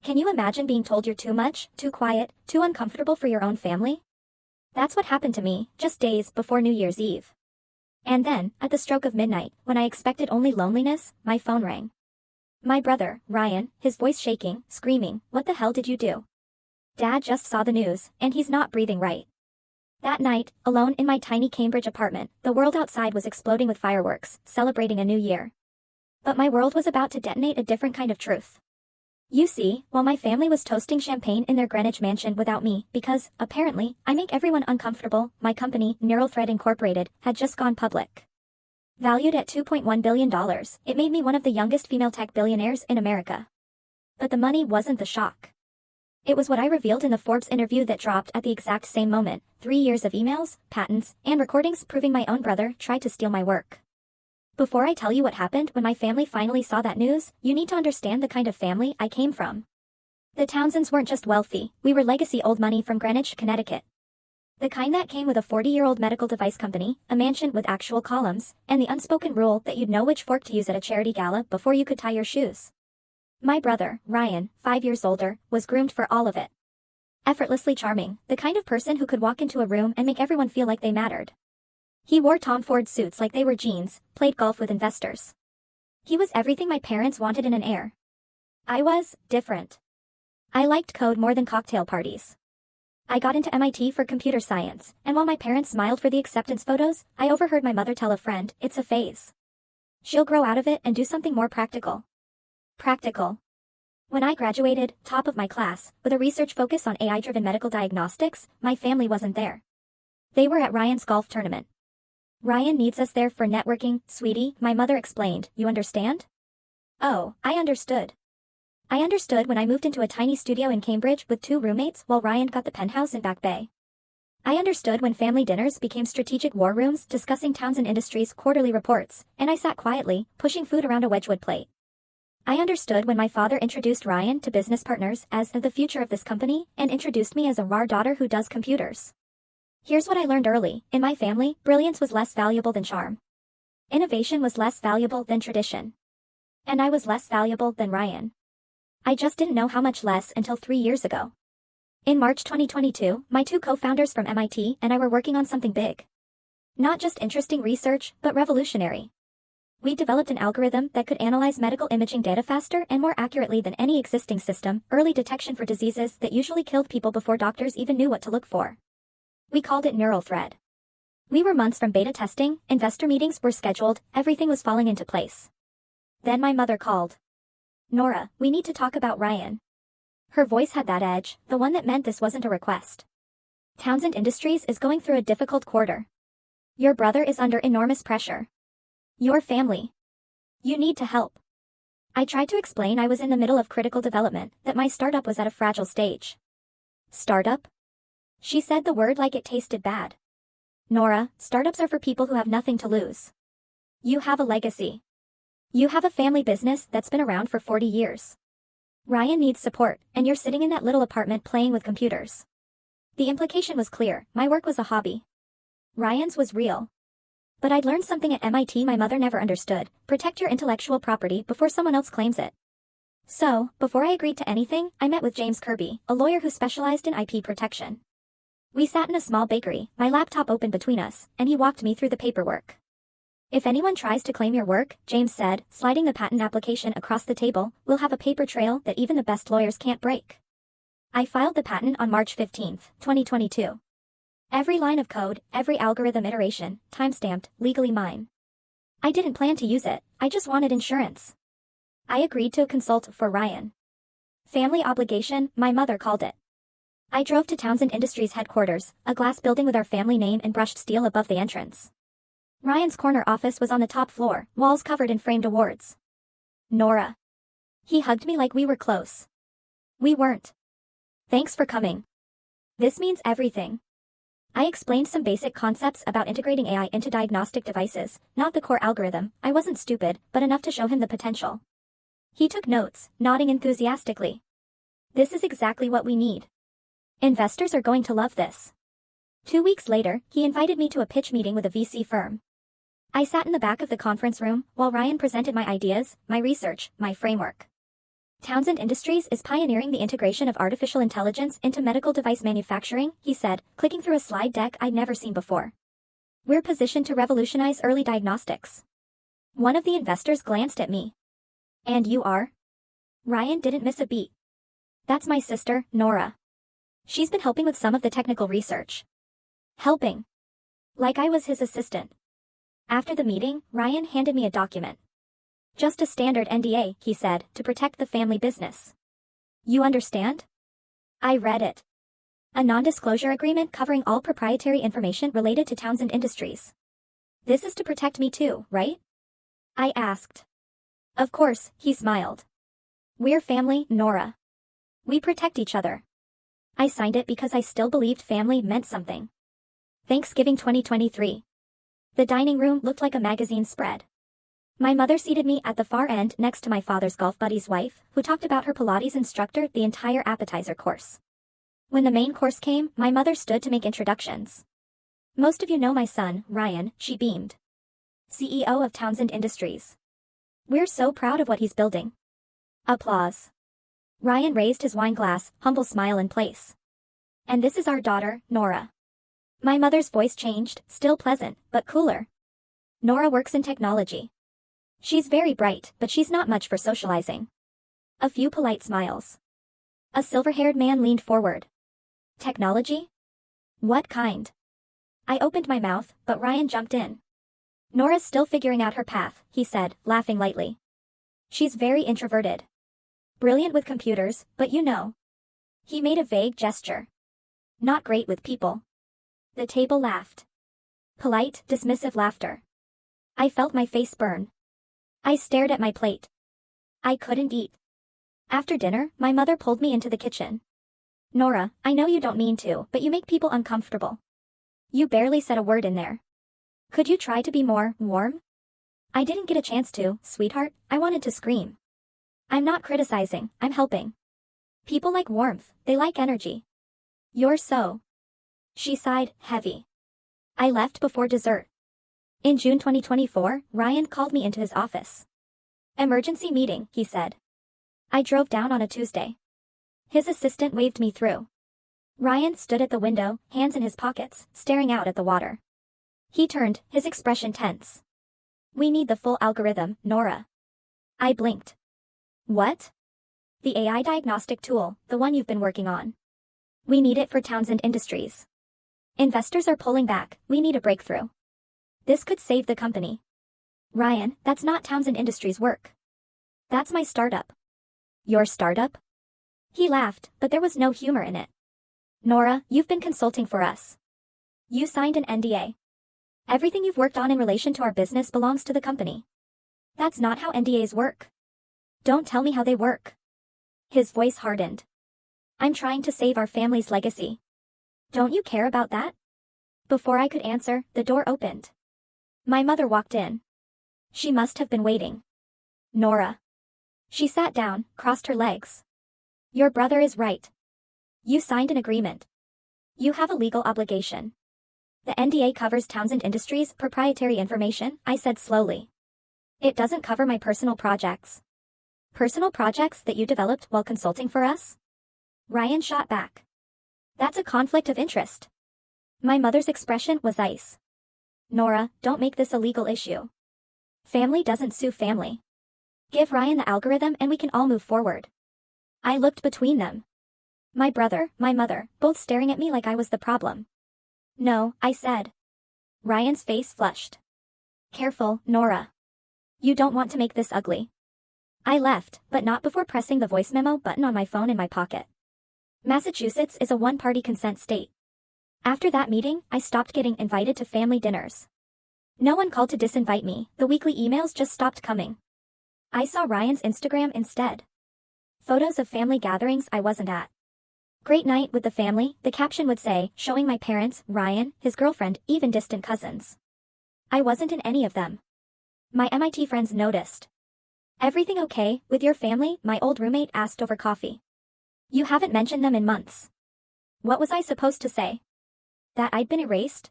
Can you imagine being told you're too much, too quiet, too uncomfortable for your own family? That's what happened to me, just days before New Year's Eve. And then, at the stroke of midnight, when I expected only loneliness, my phone rang. My brother, Ryan, his voice shaking, screaming, "What the hell did you do? Dad just saw the news, and he's not breathing right." That night, alone in my tiny Cambridge apartment, the world outside was exploding with fireworks, celebrating a new year. But my world was about to detonate a different kind of truth. You see, while my family was toasting champagne in their Greenwich mansion without me, because, apparently, I make everyone uncomfortable, my company, Neural Thread Incorporated, had just gone public. Valued at $2.1 billion, it made me one of the youngest female tech billionaires in America. But the money wasn't the shock. It was what I revealed in the Forbes interview that dropped at the exact same moment, 3 years of emails, patents, and recordings proving my own brother tried to steal my work. Before I tell you what happened when my family finally saw that news, you need to understand the kind of family I came from. The Townsends weren't just wealthy, we were legacy old money from Greenwich, Connecticut. The kind that came with a 40-year-old medical device company, a mansion with actual columns, and the unspoken rule that you'd know which fork to use at a charity gala before you could tie your shoes. My brother, Ryan, 5 years older, was groomed for all of it. Effortlessly charming, the kind of person who could walk into a room and make everyone feel like they mattered. He wore Tom Ford suits like they were jeans, played golf with investors. He was everything my parents wanted in an heir. I was different. I liked code more than cocktail parties. I got into MIT for computer science, and while my parents smiled for the acceptance photos, I overheard my mother tell a friend, "It's a phase. She'll grow out of it and do something more practical." Practical. When I graduated, top of my class, with a research focus on AI-driven medical diagnostics, my family wasn't there. They were at Ryan's golf tournament. "Ryan needs us there for networking, sweetie," my mother explained, "you understand?" Oh, I understood. I understood when I moved into a tiny studio in Cambridge with 2 roommates while Ryan got the penthouse in Back Bay. I understood when family dinners became strategic war rooms discussing Townsend Industries' quarterly reports, and I sat quietly, pushing food around a Wedgwood plate. I understood when my father introduced Ryan to business partners as the future of this company and introduced me as a rar daughter who does computers. Here's what I learned early. In my family, brilliance was less valuable than charm. Innovation was less valuable than tradition. And I was less valuable than Ryan. I just didn't know how much less until 3 years ago. In March 2022, my 2 co-founders from MIT and I were working on something big. Not just interesting research, but revolutionary. We developed an algorithm that could analyze medical imaging data faster and more accurately than any existing system, early detection for diseases that usually killed people before doctors even knew what to look for. We called it Neural Thread. We were months from beta testing, investor meetings were scheduled, everything was falling into place. Then my mother called. "Nora, we need to talk about Ryan." Her voice had that edge, the one that meant this wasn't a request. "Townsend Industries is going through a difficult quarter. Your brother is under enormous pressure. Your family. You need to help." I tried to explain I was in the middle of critical development, that my startup was at a fragile stage. "Startup?" She said the word like it tasted bad. "Nora, startups are for people who have nothing to lose. You have a legacy. You have a family business that's been around for 40 years. Ryan needs support, and you're sitting in that little apartment playing with computers." The implication was clear, my work was a hobby. Ryan's was real. But I'd learned something at MIT my mother never understood: protect your intellectual property before someone else claims it. So, before I agreed to anything, I met with James Kirby, a lawyer who specialized in IP protection. We sat in a small bakery, my laptop open between us, and he walked me through the paperwork. "If anyone tries to claim your work," James said, sliding the patent application across the table, "we'll have a paper trail that even the best lawyers can't break." I filed the patent on March 15, 2022. Every line of code, every algorithm iteration, timestamped, legally mine. I didn't plan to use it, I just wanted insurance. I agreed to consult for Ryan. Family obligation, my mother called it. I drove to Townsend Industries headquarters, a glass building with our family name in brushed steel above the entrance. Ryan's corner office was on the top floor, walls covered in framed awards. "Nora." He hugged me like we were close. We weren't. "Thanks for coming. This means everything." I explained some basic concepts about integrating AI into diagnostic devices, not the core algorithm. I wasn't stupid, but enough to show him the potential. He took notes, nodding enthusiastically. "This is exactly what we need. Investors are going to love this." 2 weeks later, he invited me to a pitch meeting with a VC firm. I sat in the back of the conference room while Ryan presented my ideas, my research, my framework. Townsend Industries is pioneering the integration of artificial intelligence into medical device manufacturing, he said, clicking through a slide deck I'd never seen before. We're positioned to revolutionize early diagnostics. One of the investors glanced at me. And you are? Ryan didn't miss a beat. That's my sister, Nora. She's been helping with some of the technical research. Helping. Like I was his assistant. After the meeting, Ryan handed me a document. Just a standard NDA, he said, to protect the family business. You understand? I read it. A non-disclosure agreement covering all proprietary information related to Townsend Industries. This is to protect me too, right? I asked. Of course, he smiled. We're family, Nora. We protect each other. I signed it because I still believed family meant something. Thanksgiving 2023. The dining room looked like a magazine spread. My mother seated me at the far end next to my father's golf buddy's wife, who talked about her Pilates instructor the entire appetizer course. When the main course came, my mother stood to make introductions. Most of you know my son, Ryan, she beamed. CEO of Townsend Industries. We're so proud of what he's building. Applause. Ryan raised his wine glass, humble smile in place. And this is our daughter, Nora. My mother's voice changed, still pleasant, but cooler. Nora works in technology. She's very bright, but she's not much for socializing. A few polite smiles. A silver-haired man leaned forward. Technology? What kind? I opened my mouth, but Ryan jumped in. Nora's still figuring out her path, he said, laughing lightly. She's very introverted. Brilliant with computers, but you know. He made a vague gesture. Not great with people. The table laughed. Polite, dismissive laughter. I felt my face burn. I stared at my plate. I couldn't eat. After dinner, my mother pulled me into the kitchen. Nora, I know you don't mean to, but you make people uncomfortable. You barely said a word in there. Could you try to be more warm? I didn't get a chance to, sweetheart, I wanted to scream. I'm not criticizing, I'm helping. People like warmth, they like energy. You're so. She sighed, heavy. I left before dessert. In June 2024, Ryan called me into his office. Emergency meeting, he said. I drove down on a Tuesday. His assistant waved me through. Ryan stood at the window, hands in his pockets, staring out at the water. He turned, his expression tense. We need the full algorithm, Nora. I blinked. What? The AI diagnostic tool, the one you've been working on. We need it for Townsend Industries. Investors are pulling back, we need a breakthrough. This could save the company. Ryan, that's not Townsend Industries' work. That's my startup. Your startup? He laughed, but there was no humor in it. Nora, you've been consulting for us. You signed an NDA. Everything you've worked on in relation to our business belongs to the company. That's not how NDAs work. Don't tell me how they work. His voice hardened. I'm trying to save our family's legacy. Don't you care about that? Before I could answer, the door opened. My mother walked in. She must have been waiting. Nora. She sat down, crossed her legs. Your brother is right. You signed an agreement. You have a legal obligation. The NDA covers Townsend Industries' proprietary information, I said slowly. It doesn't cover my personal projects. Personal projects that you developed while consulting for us? Ryan shot back. That's a conflict of interest. My mother's expression was ice. Nora, don't make this a legal issue. Family doesn't sue family. Give Ryan the algorithm and we can all move forward. I looked between them. My brother, my mother, both staring at me like I was the problem. No, I said. Ryan's face flushed. Careful, Nora. You don't want to make this ugly. I left, but not before pressing the voice memo button on my phone in my pocket. Massachusetts is a one-party consent state. After that meeting, I stopped getting invited to family dinners. No one called to disinvite me, the weekly emails just stopped coming. I saw Ryan's Instagram instead. Photos of family gatherings I wasn't at. Great night with the family, the caption would say, showing my parents, Ryan, his girlfriend, even distant cousins. I wasn't in any of them. My MIT friends noticed. Everything okay, with your family? My old roommate asked over coffee. You haven't mentioned them in months. What was I supposed to say? That I'd been erased?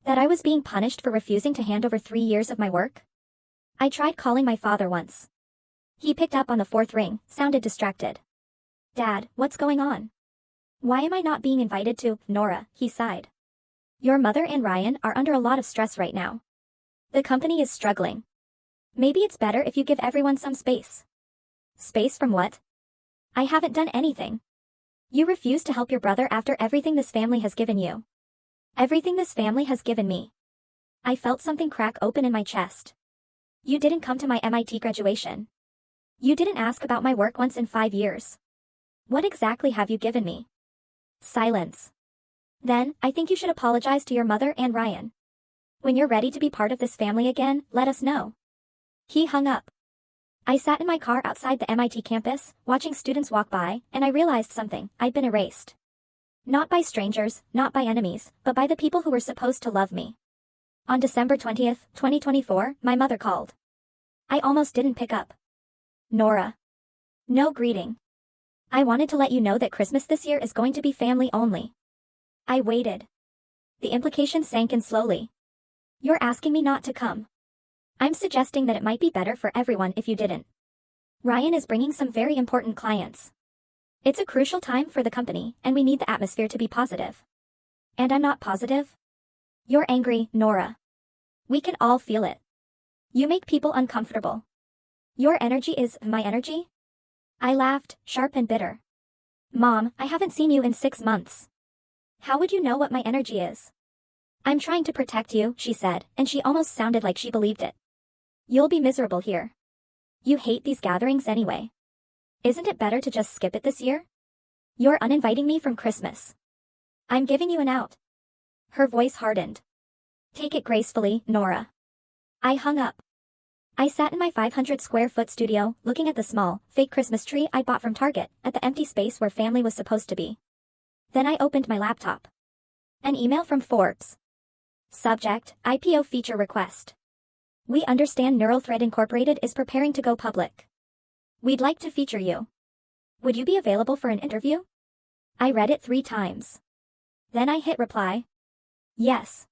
That I was being punished for refusing to hand over 3 years of my work? I tried calling my father once. He picked up on the fourth ring, sounded distracted. Dad, what's going on? Why am I not being invited to, Nora, he sighed. Your mother and Ryan are under a lot of stress right now. The company is struggling. Maybe it's better if you give everyone some space. Space from what? I haven't done anything. You refuse to help your brother after everything this family has given you. Everything this family has given me. I felt something crack open in my chest. You didn't come to my MIT graduation. You didn't ask about my work once in 5 years. What exactly have you given me? Silence. Then, I think you should apologize to your mother and Ryan. When you're ready to be part of this family again, let us know. He hung up. I sat in my car outside the MIT campus, watching students walk by, and I realized something. I'd been erased. Not by strangers, not by enemies, but by the people who were supposed to love me. On December 20th, 2024, my mother called. I almost didn't pick up. Nora. No greeting. I wanted to let you know that Christmas this year is going to be family only. I waited. The implications sank in slowly. You're asking me not to come. I'm suggesting that it might be better for everyone if you didn't. Ryan is bringing some very important clients. It's a crucial time for the company, and we need the atmosphere to be positive. And I'm not positive? You're angry, Nora. We can all feel it. You make people uncomfortable. Your energy is my energy? I laughed, sharp and bitter. Mom, I haven't seen you in 6 months. How would you know what my energy is? I'm trying to protect you, she said, and she almost sounded like she believed it. You'll be miserable here. You hate these gatherings anyway. Isn't it better to just skip it this year? You're uninviting me from Christmas. I'm giving you an out. Her voice hardened. Take it gracefully, Nora. I hung up. I sat in my 500 square foot studio, looking at the small, fake Christmas tree I bought from Target, at the empty space where family was supposed to be. Then I opened my laptop. An email from Forbes. Subject, IPO feature request. We understand Neural Thread Incorporated is preparing to go public. We'd like to feature you. Would you be available for an interview? I read it 3 times. Then I hit reply. Yes.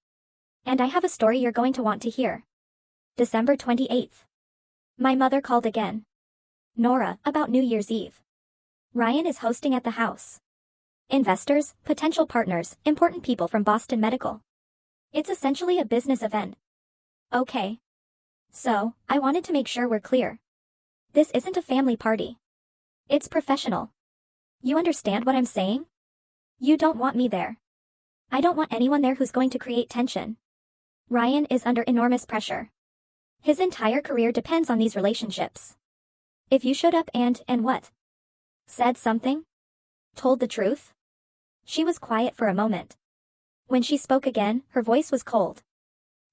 And I have a story you're going to want to hear. December 28th. My mother called again. Nora, about New Year's Eve. Ryan is hosting at the house. Investors, potential partners, important people from Boston Medical. It's essentially a business event. Okay. So, I wanted to make sure we're clear. This isn't a family party. It's professional. You understand what I'm saying? You don't want me there. I don't want anyone there who's going to create tension. Ryan is under enormous pressure. His entire career depends on these relationships. If you showed up and what? Said something? Told the truth? She was quiet for a moment. When she spoke again, her voice was cold.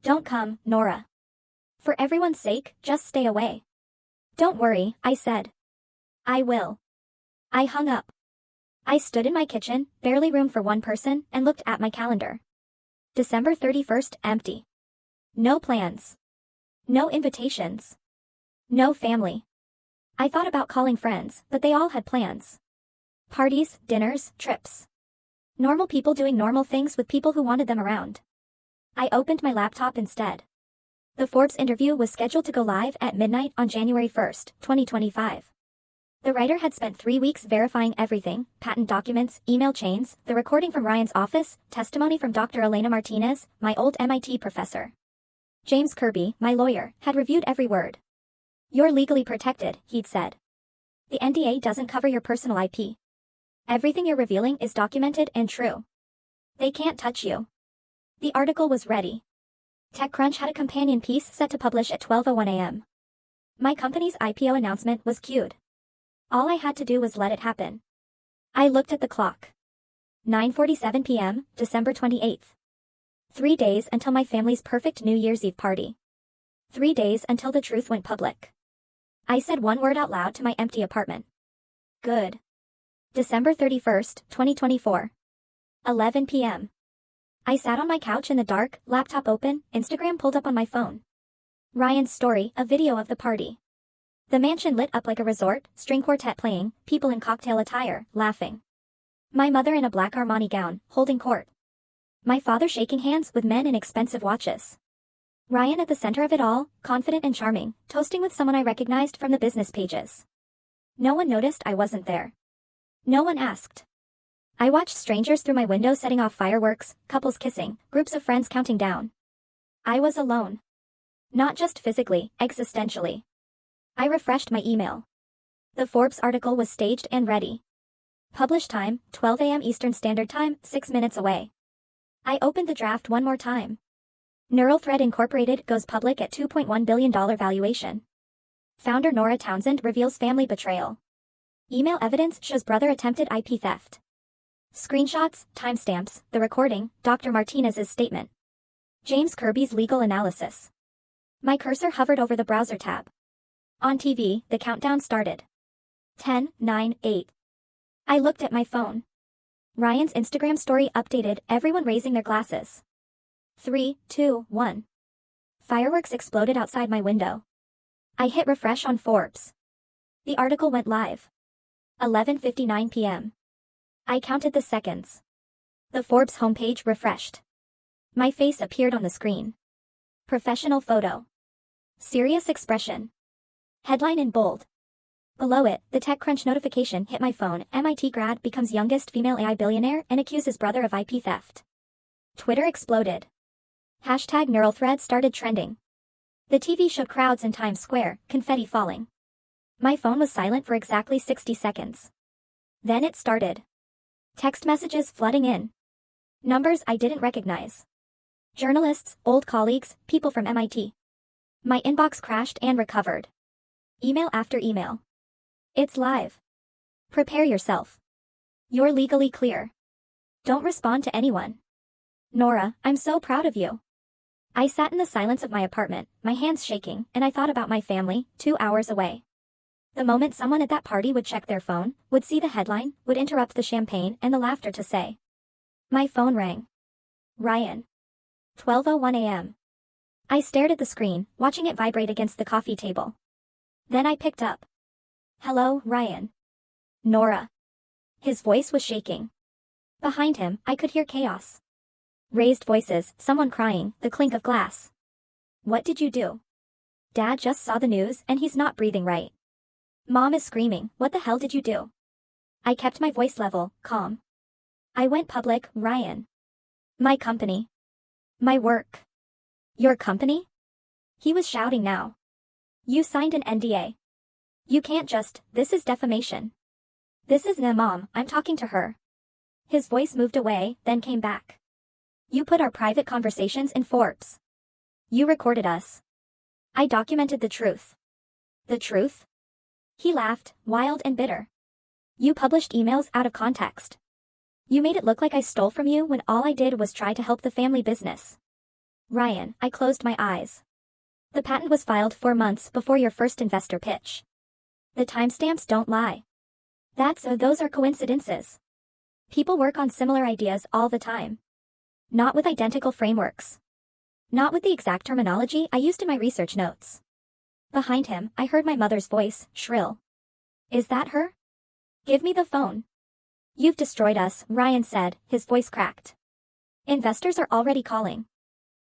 Don't come, Nora. For everyone's sake, just stay away. Don't worry, I said. I will. I hung up. I stood in my kitchen, barely room for one person, and looked at my calendar. December 31st, empty. No plans. No invitations. No family. I thought about calling friends, but they all had plans. Parties, dinners, trips. Normal people doing normal things with people who wanted them around. I opened my laptop instead. The Forbes interview was scheduled to go live at midnight on January 1st, 2025. The writer had spent 3 weeks verifying everything: patent documents, email chains, the recording from Ryan's office, testimony from Dr. Elena Martinez, my old MIT professor. James Kirby, my lawyer, had reviewed every word. You're legally protected, he'd said. The NDA doesn't cover your personal IP. Everything you're revealing is documented and true. They can't touch you. The article was ready. TechCrunch had a companion piece set to publish at 12:01 a.m. My company's IPO announcement was queued. All I had to do was let it happen. I looked at the clock. 9:47 p.m., December 28th. 3 days until my family's perfect New Year's Eve party. 3 days until the truth went public. I said one word out loud to my empty apartment. Good. December 31st, 2024. 11 p.m. I sat on my couch in the dark, laptop open, Instagram pulled up on my phone. Ryan's story, a video of the party. The mansion lit up like a resort, string quartet playing, people in cocktail attire, laughing. My mother in a black Armani gown, holding court. My father shaking hands with men in expensive watches. Ryan at the center of it all, confident and charming, toasting with someone I recognized from the business pages. No one noticed I wasn't there. No one asked. I watched strangers through my window setting off fireworks, couples kissing, groups of friends counting down. I was alone. Not just physically, existentially. I refreshed my email. The Forbes article was staged and ready. Publish time, 12 a.m. Eastern Standard Time, 6 minutes away. I opened the draft one more time. Neuralthread Incorporated goes public at $2.1 billion valuation. Founder Nora Townsend reveals family betrayal. Email evidence shows brother attempted IP theft. Screenshots, timestamps, the recording, Dr. Martinez's statement. James Kirby's legal analysis. My cursor hovered over the browser tab. On TV, the countdown started. 10, 9, 8. I looked at my phone. Ryan's Instagram story updated, everyone raising their glasses. 3, 2, 1. Fireworks exploded outside my window. I hit refresh on Forbes. The article went live. 11:59 p.m. I counted the seconds. The Forbes homepage refreshed. My face appeared on the screen. Professional photo. Serious expression. Headline in bold. Below it, the TechCrunch notification hit my phone. MIT grad becomes youngest female AI billionaire and accuses brother of IP theft. Twitter exploded. Hashtag Neuralthread started trending. The TV showed crowds in Times Square, confetti falling. My phone was silent for exactly 60 seconds. Then it started. Text messages flooding in. Numbers I didn't recognize. Journalists, old colleagues, people from MIT. My inbox crashed and recovered. Email after email. It's live. Prepare yourself. You're legally clear. Don't respond to anyone. Nora, I'm so proud of you. I sat in the silence of my apartment, my hands shaking, and I thought about my family, 2 hours away. The moment someone at that party would check their phone, would see the headline, would interrupt the champagne and the laughter to say. My phone rang. Ryan. 12:01 a.m. I stared at the screen, watching it vibrate against the coffee table. Then I picked up. Hello, Ryan. Nora. His voice was shaking. Behind him, I could hear chaos. Raised voices, someone crying, the clink of glass. What did you do? Dad just saw the news and he's not breathing right. Mom is screaming, what the hell did you do? I kept my voice level, calm. I went public, Ryan. My company. My work. Your company? He was shouting now. You signed an NDA. You can't just, this is defamation. This is Mom, I'm talking to her. His voice moved away, then came back. You put our private conversations in Forbes. You recorded us. I documented the truth. The truth? He laughed, wild and bitter. You published emails out of context. You made it look like I stole from you when all I did was try to help the family business. Ryan, I closed my eyes. The patent was filed 4 months before your first investor pitch. The timestamps don't lie. Those are coincidences. People work on similar ideas all the time. Not with identical frameworks. Not with the exact terminology I used in my research notes. Behind him, I heard my mother's voice, shrill. Is that her? Give me the phone. You've destroyed us, Ryan said, his voice cracked. Investors are already calling.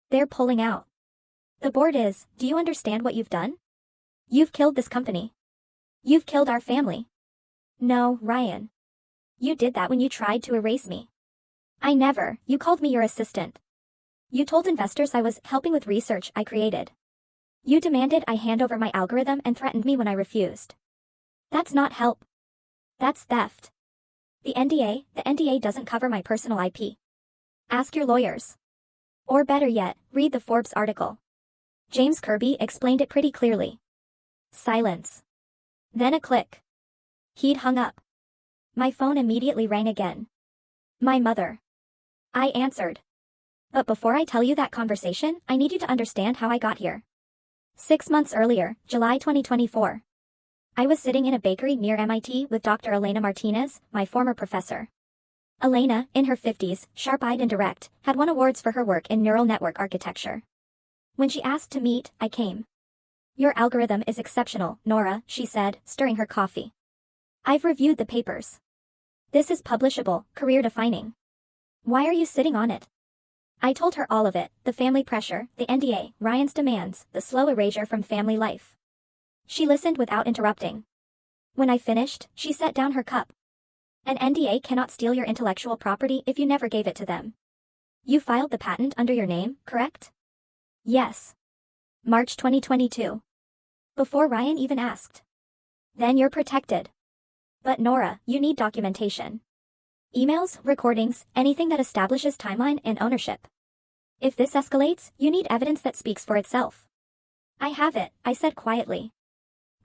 They're pulling out. The board is, do you understand what you've done? You've killed this company. You've killed our family. No, Ryan. You did that when you tried to erase me. I never, you called me your assistant. You told investors I was helping with research I created. You demanded I hand over my algorithm and threatened me when I refused. That's not help. That's theft. The NDA doesn't cover my personal IP. Ask your lawyers. Or better yet, read the Forbes article. James Kirby explained it pretty clearly. Silence. Then a click. He'd hung up. My phone immediately rang again. My mother. I answered. But before I tell you that conversation, I need you to understand how I got here. 6 months earlier, July 2024. I was sitting in a bakery near MIT with Dr. Elena Martinez, my former professor. Elena, in her 50s, sharp-eyed and direct, had won awards for her work in neural network architecture. When she asked to meet, I came. Your algorithm is exceptional, Nora, she said, stirring her coffee. I've reviewed the papers. This is publishable, career-defining. Why are you sitting on it? I told her all of it, the family pressure, the NDA, Ryan's demands, the slow erasure from family life. She listened without interrupting. When I finished, she set down her cup. An NDA cannot steal your intellectual property if you never gave it to them. You filed the patent under your name, correct? Yes. March 2022. Before Ryan even asked. Then you're protected. But Nora, you need documentation. Emails, recordings, anything that establishes timeline and ownership. If this escalates, you need evidence that speaks for itself. I have it, I said quietly.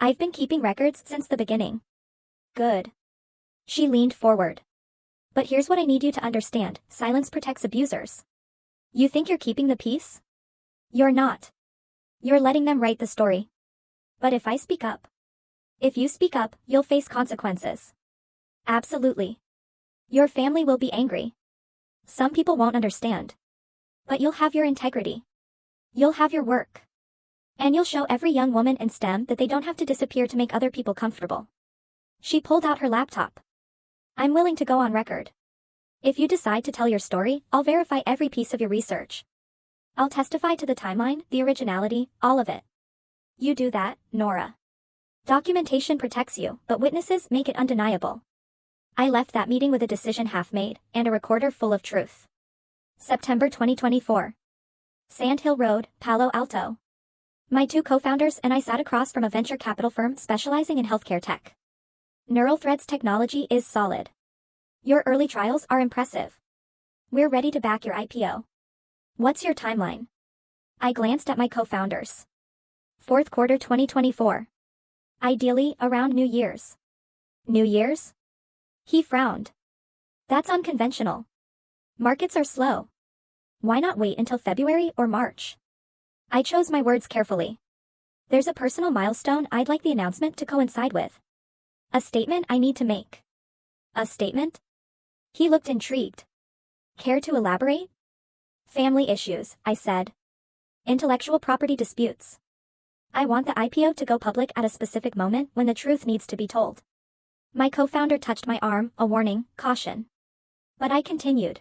I've been keeping records since the beginning. Good. She leaned forward. But here's what I need you to understand, silence protects abusers. You think you're keeping the peace? You're not. You're letting them write the story. But if I speak up, if you speak up, you'll face consequences. Absolutely. Your family will be angry. Some people won't understand. But you'll have your integrity. You'll have your work. And you'll show every young woman in STEM that they don't have to disappear to make other people comfortable. She pulled out her laptop. I'm willing to go on record. If you decide to tell your story, I'll verify every piece of your research. I'll testify to the timeline, the originality, all of it. You do that, Nora. Documentation protects you, but witnesses make it undeniable. I left that meeting with a decision half made, and a recorder full of truth. September 2024. Sand Hill Road, Palo Alto. My two co-founders and I sat across from a venture capital firm specializing in healthcare tech. Neural Threads technology is solid. Your early trials are impressive. We're ready to back your IPO. What's your timeline? I glanced at my co-founders. Fourth quarter 2024. Ideally, around New Year's. New Year's? He frowned. That's unconventional. Markets are slow. Why not wait until February or March? I chose my words carefully. There's a personal milestone I'd like the announcement to coincide with. A statement I need to make. A statement? He looked intrigued. Care to elaborate? Family issues, I said. Intellectual property disputes. I want the IPO to go public at a specific moment when the truth needs to be told. My co-founder touched my arm, a warning, caution. But I continued.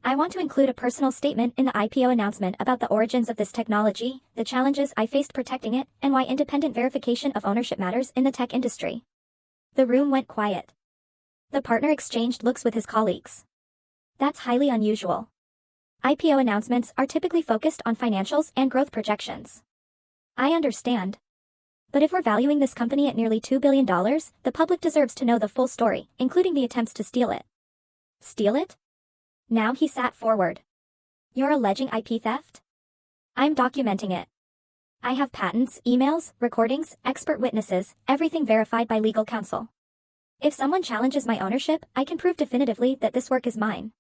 I want to include a personal statement in the IPO announcement about the origins of this technology, the challenges I faced protecting it, and why independent verification of ownership matters in the tech industry. The room went quiet. The partner exchanged looks with his colleagues. That's highly unusual. IPO announcements are typically focused on financials and growth projections. I understand. But if we're valuing this company at nearly $2 billion, the public deserves to know the full story, including the attempts to steal it. Steal it? Now he sat forward. You're alleging IP theft? I'm documenting it. I have patents, emails, recordings, expert witnesses, everything verified by legal counsel. If someone challenges my ownership, I can prove definitively that this work is mine.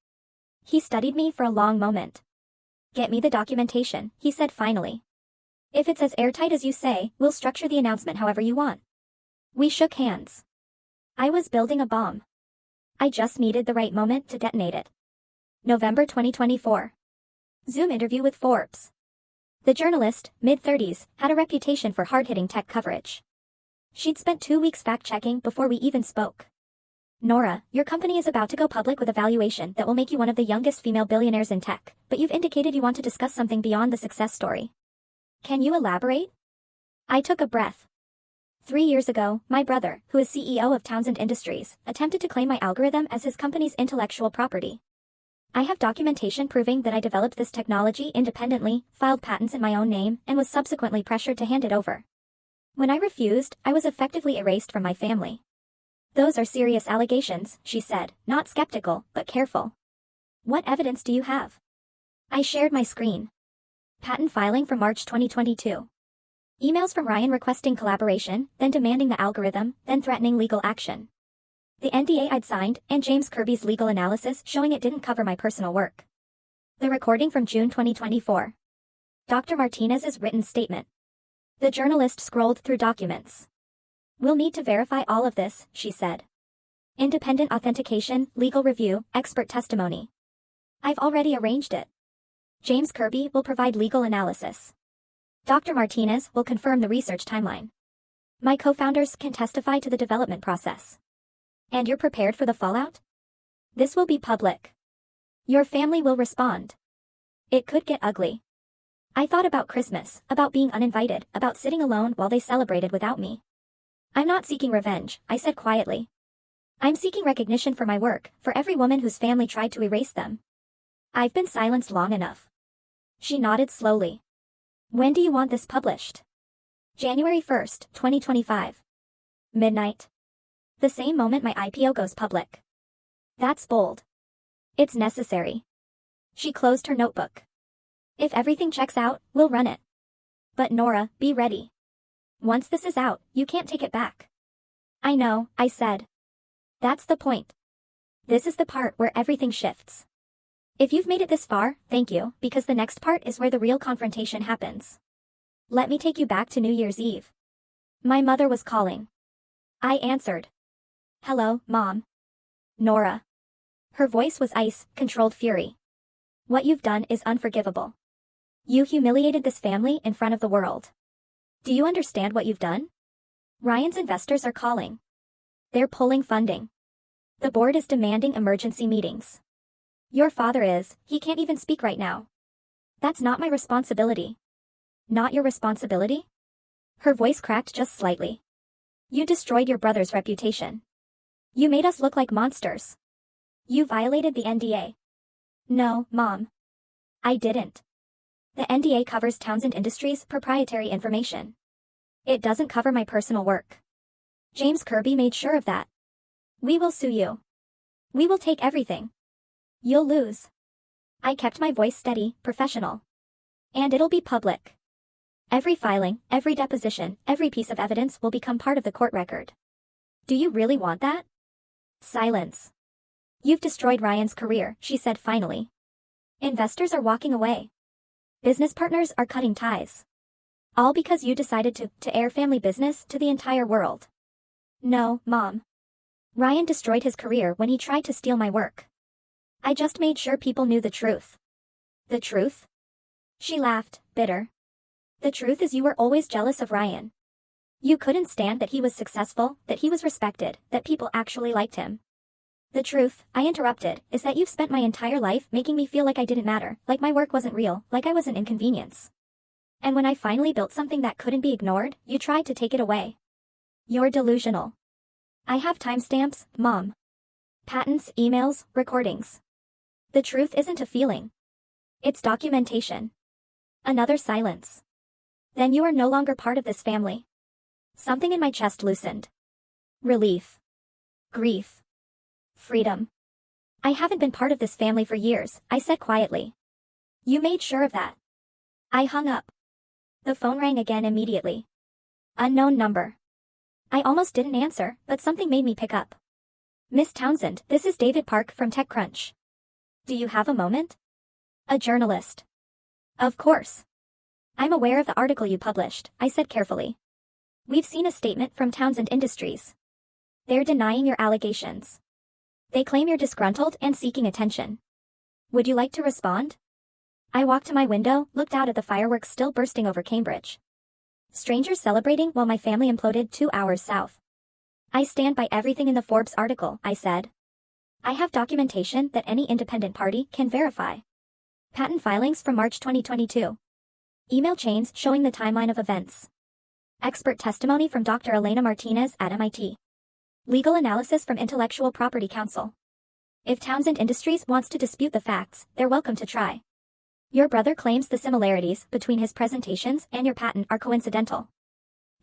He studied me for a long moment. Get me the documentation, he said finally. If it's as airtight as you say, we'll structure the announcement however you want. We shook hands. I was building a bomb. I just needed the right moment to detonate it. November 2024. Zoom interview with Forbes. The journalist, mid-30s, had a reputation for hard-hitting tech coverage. She'd spent 2 weeks fact-checking before we even spoke. Nora, your company is about to go public with a valuation that will make you one of the youngest female billionaires in tech, but you've indicated you want to discuss something beyond the success story. Can you elaborate? I took a breath. 3 years ago, my brother, who is CEO of Townsend Industries, attempted to claim my algorithm as his company's intellectual property. I have documentation proving that I developed this technology independently, filed patents in my own name, and was subsequently pressured to hand it over. When I refused, I was effectively erased from my family. Those are serious allegations, she said, not skeptical, but careful. What evidence do you have? I shared my screen. Patent filing from March 2022. Emails from Ryan requesting collaboration, then demanding the algorithm, then threatening legal action. The NDA I'd signed, and James Kirby's legal analysis showing it didn't cover my personal work. The recording from June 2024. Dr. Martinez's written statement. The journalist scrolled through documents. We'll need to verify all of this, she said. Independent authentication, legal review, expert testimony. I've already arranged it. James Kirby will provide legal analysis. Dr. Martinez will confirm the research timeline. My co-founders can testify to the development process. And you're prepared for the fallout? This will be public. Your family will respond. It could get ugly. I thought about Christmas, about being uninvited, about sitting alone while they celebrated without me. I'm not seeking revenge, I said quietly. I'm seeking recognition for my work, for every woman whose family tried to erase them. I've been silenced long enough. She nodded slowly. When do you want this published? January 1st, 2025. Midnight. The same moment my IPO goes public. That's bold. It's necessary. She closed her notebook. If everything checks out, we'll run it. But Nora, be ready. Once this is out, you can't take it back. I know, I said. That's the point. This is the part where everything shifts. If you've made it this far, thank you, because the next part is where the real confrontation happens. Let me take you back to New Year's Eve. My mother was calling. I answered. Hello, Mom. Nora. Her voice was ice-controlled fury. What you've done is unforgivable. You humiliated this family in front of the world. Do you understand what you've done? Ryan's investors are calling. They're pulling funding. The board is demanding emergency meetings. Your father is, he can't even speak right now. That's not my responsibility. Not your responsibility? Her voice cracked just slightly. You destroyed your brother's reputation. You made us look like monsters. You violated the NDA. No, Mom. I didn't. The NDA covers Townsend Industries' proprietary information. It doesn't cover my personal work. James Kirby made sure of that. We will sue you. We will take everything. You'll lose. I kept my voice steady, professional. And it'll be public. Every filing, every deposition, every piece of evidence will become part of the court record. Do you really want that? Silence. You've destroyed Ryan's career, she said finally. Investors are walking away. Business partners are cutting ties. All because you decided to air family business to the entire world. No, Mom. Ryan destroyed his career when he tried to steal my work. I just made sure people knew the truth. The truth? She laughed, bitter. The truth is you were always jealous of Ryan. You couldn't stand that he was successful, that he was respected, that people actually liked him. The truth, I interrupted, is that you've spent my entire life making me feel like I didn't matter, like my work wasn't real, like I was an inconvenience. And when I finally built something that couldn't be ignored, you tried to take it away. You're delusional. I have timestamps, Mom. Patents, emails, recordings. The truth isn't a feeling. It's documentation. Another silence. Then you are no longer part of this family. Something in my chest loosened. Relief. Grief. Freedom. I haven't been part of this family for years, I said quietly. You made sure of that. I hung up. The phone rang again immediately. Unknown number. I almost didn't answer, but something made me pick up. Miss Townsend, this is David Park from TechCrunch. Do you have a moment? A journalist. Of course. I'm aware of the article you published, I said carefully. We've seen a statement from Townsend Industries. They're denying your allegations. They claim you're disgruntled and seeking attention. Would you like to respond? I walked to my window, looked out at the fireworks still bursting over Cambridge. Strangers celebrating while my family imploded 2 hours south. I stand by everything in the Forbes article, I said. I have documentation that any independent party can verify. Patent filings from March 2022. Email chains showing the timeline of events. Expert testimony from Dr. Elena Martinez at MIT. Legal analysis from Intellectual Property Counsel. If Townsend Industries wants to dispute the facts, they're welcome to try. Your brother claims the similarities between his presentations and your patent are coincidental.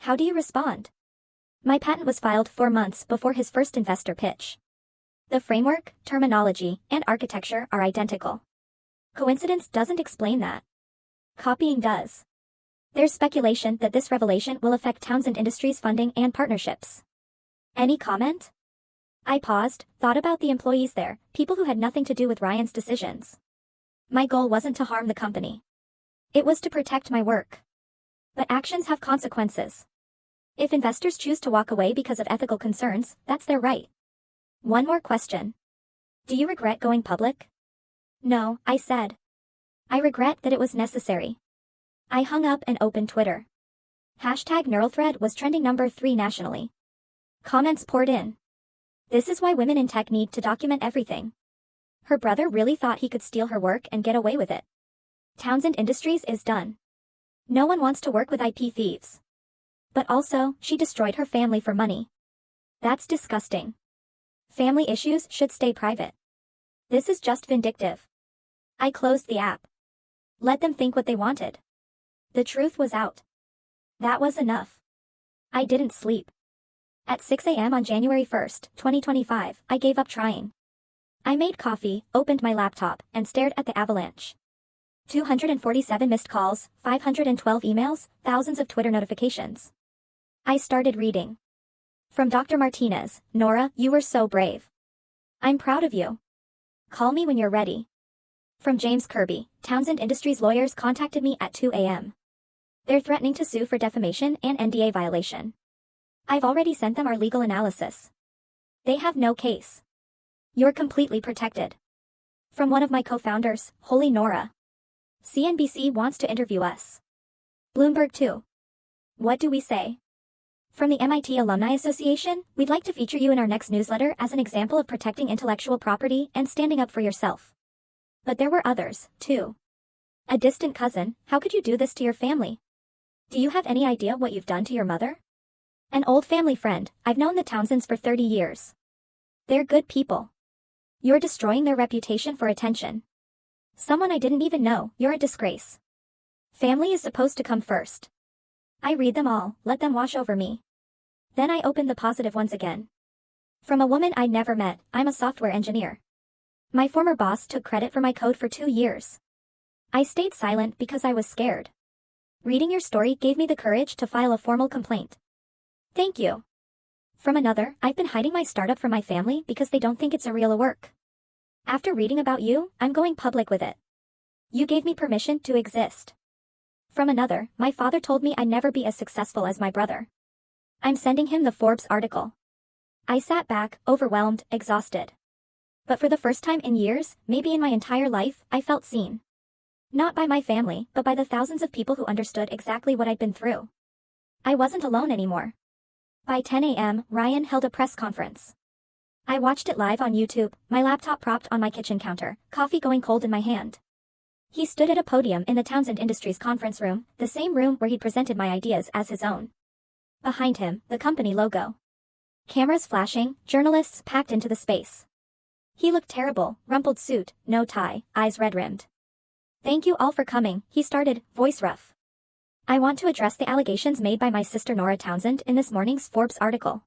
How do you respond? My patent was filed 4 months before his first investor pitch. The framework, terminology, and architecture are identical. Coincidence doesn't explain that. Copying does. There's speculation that this revelation will affect Townsend Industries' funding and partnerships. Any comment? I paused, thought about the employees there, people who had nothing to do with Ryan's decisions. My goal wasn't to harm the company. It was to protect my work. But actions have consequences. If investors choose to walk away because of ethical concerns, that's their right. One more question. Do you regret going public? No, I said. I regret that it was necessary. I hung up and opened Twitter. #NeuralThread was trending number 3 nationally. Comments poured in. This is why women in tech need to document everything. Her brother really thought he could steal her work and get away with it. Townsend Industries is done. No one wants to work with IP thieves. But also, she destroyed her family for money. That's disgusting. Family issues should stay private. This is just vindictive. I closed the app. Let them think what they wanted. The truth was out. That was enough. I didn't sleep. At 6 a.m. on January 1st, 2025, I gave up trying. I made coffee, opened my laptop, and stared at the avalanche. 247 missed calls, 512 emails, thousands of Twitter notifications. I started reading. From Dr. Martinez, Nora, you were so brave. I'm proud of you. Call me when you're ready. From James Kirby, Townsend Industries lawyers contacted me at 2 a.m. They're threatening to sue for defamation and NDA violation. I've already sent them our legal analysis. They have no case. You're completely protected. From one of my co-founders, Holy Nora. CNBC wants to interview us. Bloomberg too. What do we say? From the MIT Alumni Association, we'd like to feature you in our next newsletter as an example of protecting intellectual property and standing up for yourself. But there were others, too. A distant cousin, how could you do this to your family? Do you have any idea what you've done to your mother? An old family friend, I've known the Townsends for 30 years. They're good people. You're destroying their reputation for attention. Someone I didn't even know, you're a disgrace. Family is supposed to come first. I read them all, let them wash over me. Then I opened the positive ones again. From a woman I'd never met, I'm a software engineer. My former boss took credit for my code for 2 years. I stayed silent because I was scared. Reading your story gave me the courage to file a formal complaint. Thank you. From another, I've been hiding my startup from my family because they don't think it's a real work. After reading about you, I'm going public with it. You gave me permission to exist. From another, my father told me I'd never be as successful as my brother. I'm sending him the Forbes article. I sat back, overwhelmed, exhausted. But for the first time in years, maybe in my entire life, I felt seen. Not by my family, but by the thousands of people who understood exactly what I'd been through. I wasn't alone anymore. By 10 a.m., Ryan held a press conference. I watched it live on YouTube, my laptop propped on my kitchen counter, coffee going cold in my hand. He stood at a podium in the Townsend Industries conference room, the same room where he'd presented my ideas as his own. Behind him, the company logo. Cameras flashing, journalists packed into the space. He looked terrible, rumpled suit, no tie, eyes red-rimmed. Thank you all for coming, he started, voice rough. I want to address the allegations made by my sister Nora Townsend in this morning's Forbes article.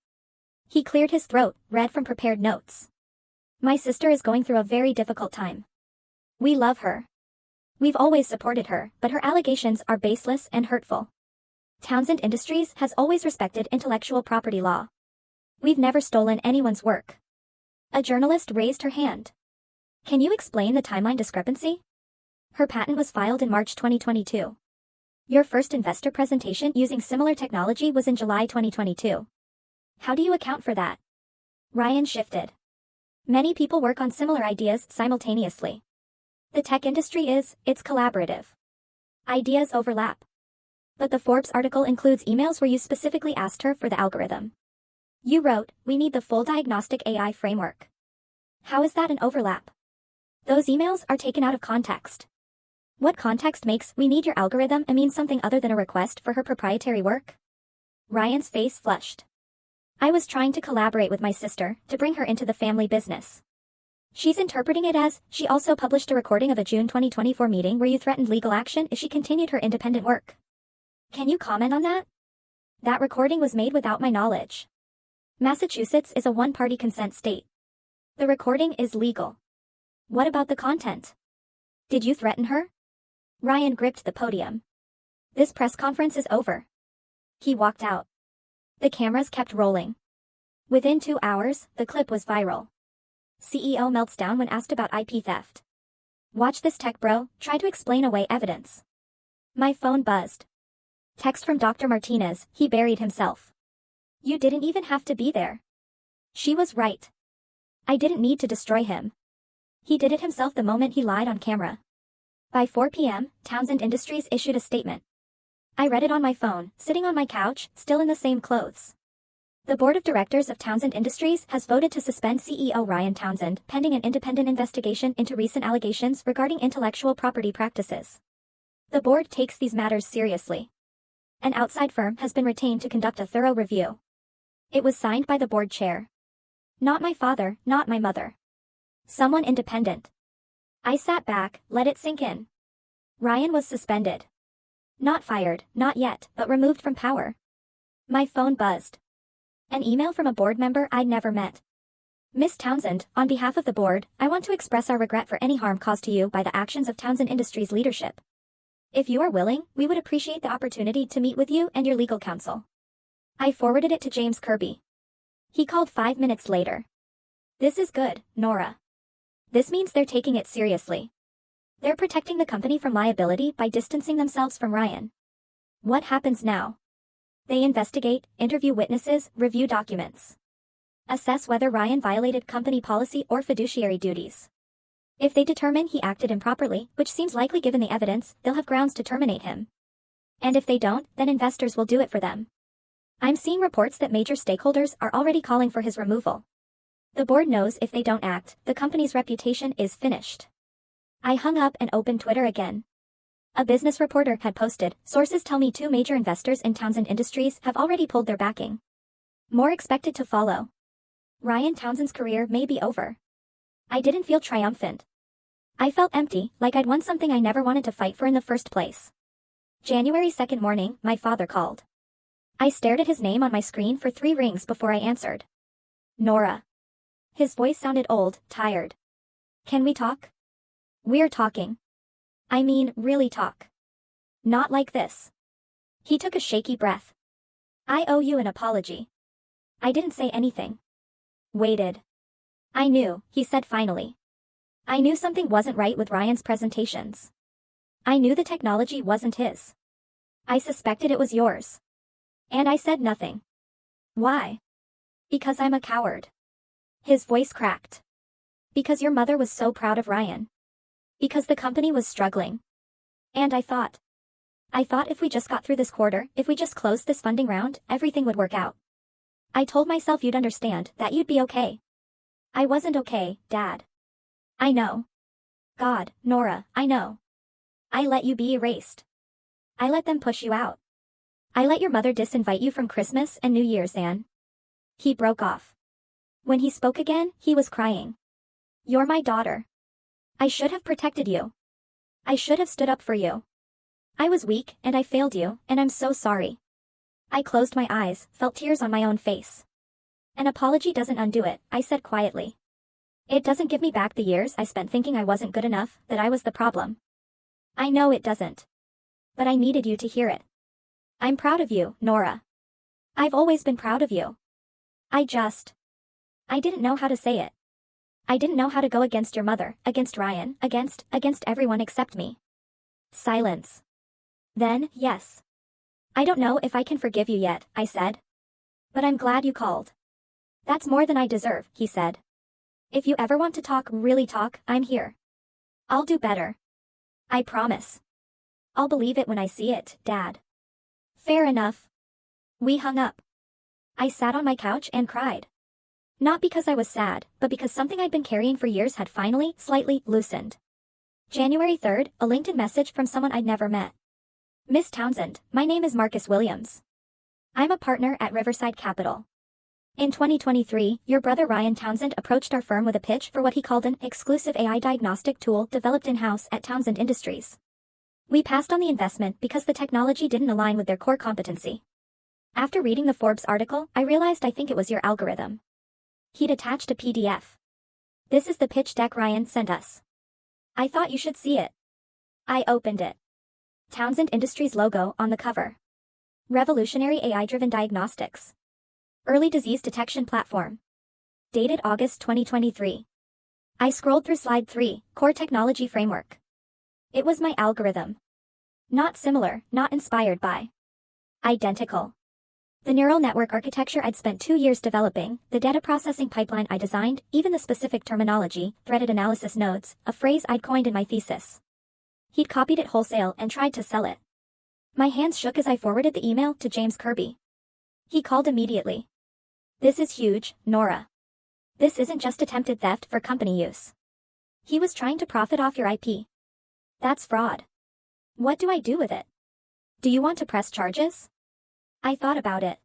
He cleared his throat, read from prepared notes. My sister is going through a very difficult time. We love her. We've always supported her, but her allegations are baseless and hurtful. Townsend Industries has always respected intellectual property law. We've never stolen anyone's work. A journalist raised her hand. Can you explain the timeline discrepancy? Her patent was filed in March 2022. Your first investor presentation using similar technology was in July 2022. How do you account for that? Ryan shifted. Many people work on similar ideas simultaneously. The tech industry it's collaborative. Ideas overlap. But the Forbes article includes emails where you specifically asked her for the algorithm. You wrote, we need the full diagnostic AI framework. How is that an overlap? Those emails are taken out of context. What context makes we need your algorithm and mean something other than a request for her proprietary work? Ryan's face flushed. I was trying to collaborate with my sister to bring her into the family business. She's interpreting it as, she also published a recording of a June 2024 meeting where you threatened legal action if she continued her independent work. Can you comment on that? That recording was made without my knowledge. Massachusetts is a one-party consent state. The recording is legal. What about the content? Did you threaten her? Ryan gripped the podium. This press conference is over. He walked out. The cameras kept rolling. Within 2 hours, the clip was viral. CEO melts down when asked about IP theft. Watch this tech bro, try to explain away evidence. My phone buzzed. Text from Dr. Martinez, he buried himself. You didn't even have to be there. She was right. I didn't need to destroy him. He did it himself the moment he lied on camera. By 4 p.m., Townsend Industries issued a statement. I read it on my phone, sitting on my couch, still in the same clothes. The board of directors of Townsend Industries has voted to suspend CEO Ryan Townsend pending an independent investigation into recent allegations regarding intellectual property practices. The board takes these matters seriously. An outside firm has been retained to conduct a thorough review. It was signed by the board chair. Not my father, not my mother. Someone independent. I sat back, let it sink in. Ryan was suspended. Not fired, not yet, but removed from power. My phone buzzed. An email from a board member I'd never met. Miss Townsend, on behalf of the board, I want to express our regret for any harm caused to you by the actions of Townsend Industries leadership. If you are willing, we would appreciate the opportunity to meet with you and your legal counsel. I forwarded it to James Kirby. He called 5 minutes later. This is good, Nora. This means they're taking it seriously. They're protecting the company from liability by distancing themselves from Ryan. What happens now? They investigate, interview witnesses, review documents. Assess whether Ryan violated company policy or fiduciary duties. If they determine he acted improperly, which seems likely given the evidence, they'll have grounds to terminate him. And if they don't, then investors will do it for them. I'm seeing reports that major stakeholders are already calling for his removal. The board knows if they don't act, the company's reputation is finished. I hung up and opened Twitter again. A business reporter had posted, sources tell me 2 major investors in Townsend Industries have already pulled their backing. More expected to follow. Ryan Townsend's career may be over. I didn't feel triumphant. I felt empty, like I'd won something I never wanted to fight for in the first place. January 2nd morning, my father called. I stared at his name on my screen for 3 rings before I answered. Nora. His voice sounded old, tired. Can we talk? We're talking. I mean, really talk. Not like this. He took a shaky breath. I owe you an apology. I didn't say anything. Waited. I knew, he said finally. I knew something wasn't right with Ryan's presentations. I knew the technology wasn't his. I suspected it was yours. And I said nothing. Why? Because I'm a coward. His voice cracked. Because your mother was so proud of Ryan. Because the company was struggling. And I thought if we just got through this quarter, if we just closed this funding round, everything would work out. I told myself you'd understand, that you'd be okay. I wasn't okay, Dad. I know. God, Nora, I know. I let you be erased. I let them push you out. I let your mother disinvite you from Christmas and New Year's, Anne. He broke off. When he spoke again, he was crying. You're my daughter. I should have protected you. I should have stood up for you. I was weak, and I failed you, and I'm so sorry. I closed my eyes, felt tears on my own face. An apology doesn't undo it, I said quietly. It doesn't give me back the years I spent thinking I wasn't good enough, that I was the problem. I know it doesn't. But I needed you to hear it. I'm proud of you, Nora. I've always been proud of you. I didn't know how to say it. I didn't know how to go against your mother, against Ryan, against everyone except me. Silence. Then, yes. I don't know if I can forgive you yet, I said. But I'm glad you called. That's more than I deserve, he said. If you ever want to talk, really talk, I'm here. I'll do better. I promise. I'll believe it when I see it, Dad. Fair enough. We hung up. I sat on my couch and cried. Not because I was sad, but because something I'd been carrying for years had finally, slightly, loosened. January 3rd, a LinkedIn message from someone I'd never met. Miss Townsend, my name is Marcus Williams. I'm a partner at Riverside Capital. In 2023, your brother Ryan Townsend approached our firm with a pitch for what he called an exclusive AI diagnostic tool developed in-house at Townsend Industries. We passed on the investment because the technology didn't align with their core competency. After reading the Forbes article, I realized I think it was your algorithm. He'd attached a PDF. This is the pitch deck Ryan sent us. I thought you should see it. I opened it. Townsend Industries logo on the cover. Revolutionary AI-driven diagnostics. Early disease detection platform. Dated August 2023. I scrolled through slide 3, core technology framework. It was my algorithm. Not similar, not inspired by. Identical. The neural network architecture I'd spent 2 years developing, the data processing pipeline I designed, even the specific terminology, threaded analysis nodes, a phrase I'd coined in my thesis. He'd copied it wholesale and tried to sell it. My hands shook as I forwarded the email to James Kirby. He called immediately. This is huge, Nora. This isn't just attempted theft for company use. He was trying to profit off your IP. That's fraud. What do I do with it? Do you want to press charges? I thought about it.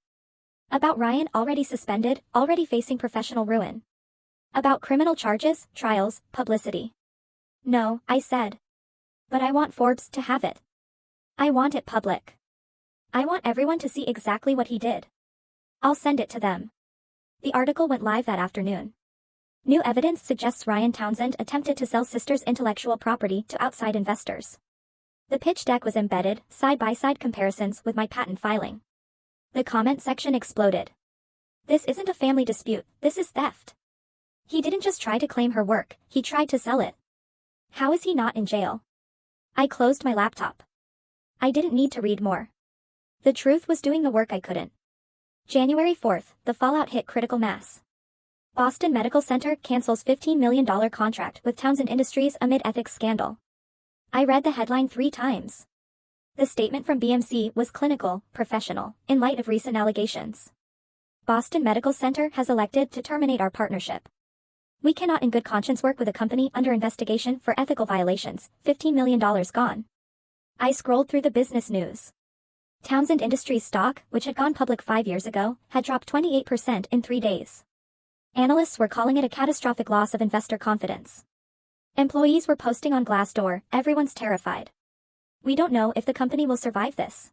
About Ryan already suspended, already facing professional ruin. About criminal charges, trials, publicity. No, I said. But I want Forbes to have it. I want it public. I want everyone to see exactly what he did. I'll send it to them. The article went live that afternoon. New evidence suggests Ryan Townsend attempted to sell Sisters' intellectual property to outside investors. The pitch deck was embedded, side-by-side comparisons with my patent filing. The comment section exploded. This isn't a family dispute, this is theft. He didn't just try to claim her work, he tried to sell it. How is he not in jail? I closed my laptop. I didn't need to read more. The truth was doing the work I couldn't. January 4th, the fallout hit critical mass. Boston Medical Center cancels $15 million contract with Townsend Industries amid ethics scandal. I read the headline 3 times. The statement from BMC was clinical, professional, in light of recent allegations. Boston Medical Center has elected to terminate our partnership. We cannot in good conscience work with a company under investigation for ethical violations, $15 million gone. I scrolled through the business news. Townsend Industries stock, which had gone public 5 years ago, had dropped 28% in 3 days. Analysts were calling it a catastrophic loss of investor confidence. Employees were posting on Glassdoor, everyone's terrified. We don't know if the company will survive this.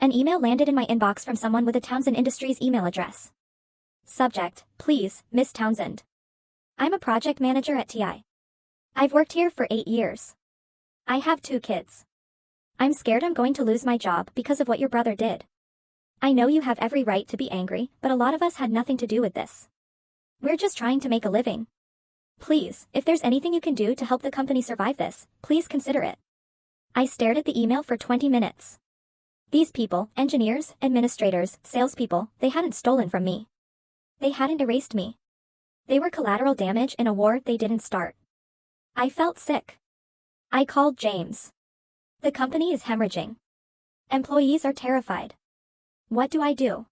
An email landed in my inbox from someone with a Townsend Industries email address. Subject, please, Miss Townsend. I'm a project manager at TI. I've worked here for 8 years. I have 2 kids. I'm scared I'm going to lose my job because of what your brother did. I know you have every right to be angry, but a lot of us had nothing to do with this. We're just trying to make a living. Please, if there's anything you can do to help the company survive this, please consider it. I stared at the email for 20 minutes. These people, engineers, administrators, salespeople, they hadn't stolen from me. They hadn't erased me. They were collateral damage in a war they didn't start. I felt sick. I called James. The company is hemorrhaging. Employees are terrified. What do I do?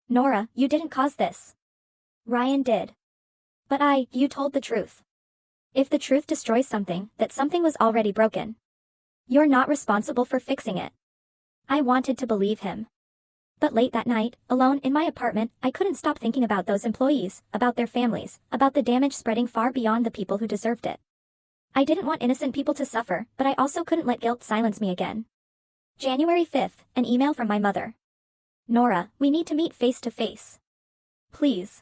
Nora, you didn't cause this. Ryan did. But you told the truth. If the truth destroys something, that something was already broken. You're not responsible for fixing it. I wanted to believe him. But late that night, alone in my apartment, I couldn't stop thinking about those employees, about their families, about the damage spreading far beyond the people who deserved it. I didn't want innocent people to suffer, but I also couldn't let guilt silence me again. January 5th, an email from my mother. Nora, we need to meet face to face. Please.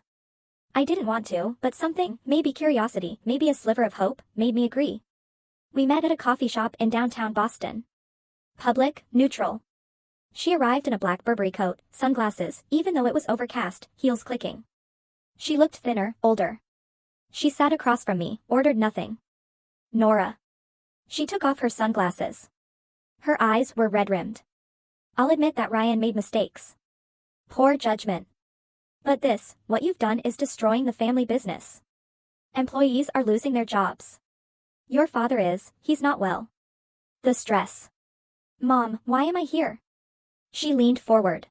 I didn't want to, but something, maybe curiosity, maybe a sliver of hope, made me agree. We met at a coffee shop in downtown Boston. Public, neutral. She arrived in a black Burberry coat, sunglasses, even though it was overcast, heels clicking. She looked thinner, older. She sat across from me, ordered nothing. Nora. She took off her sunglasses. Her eyes were red-rimmed. I'll admit that Ryan made mistakes. Poor judgment. But this, what you've done is destroying the family business. Employees are losing their jobs. Your father is, he's not well. The stress. Mom, why am I here? She leaned forward.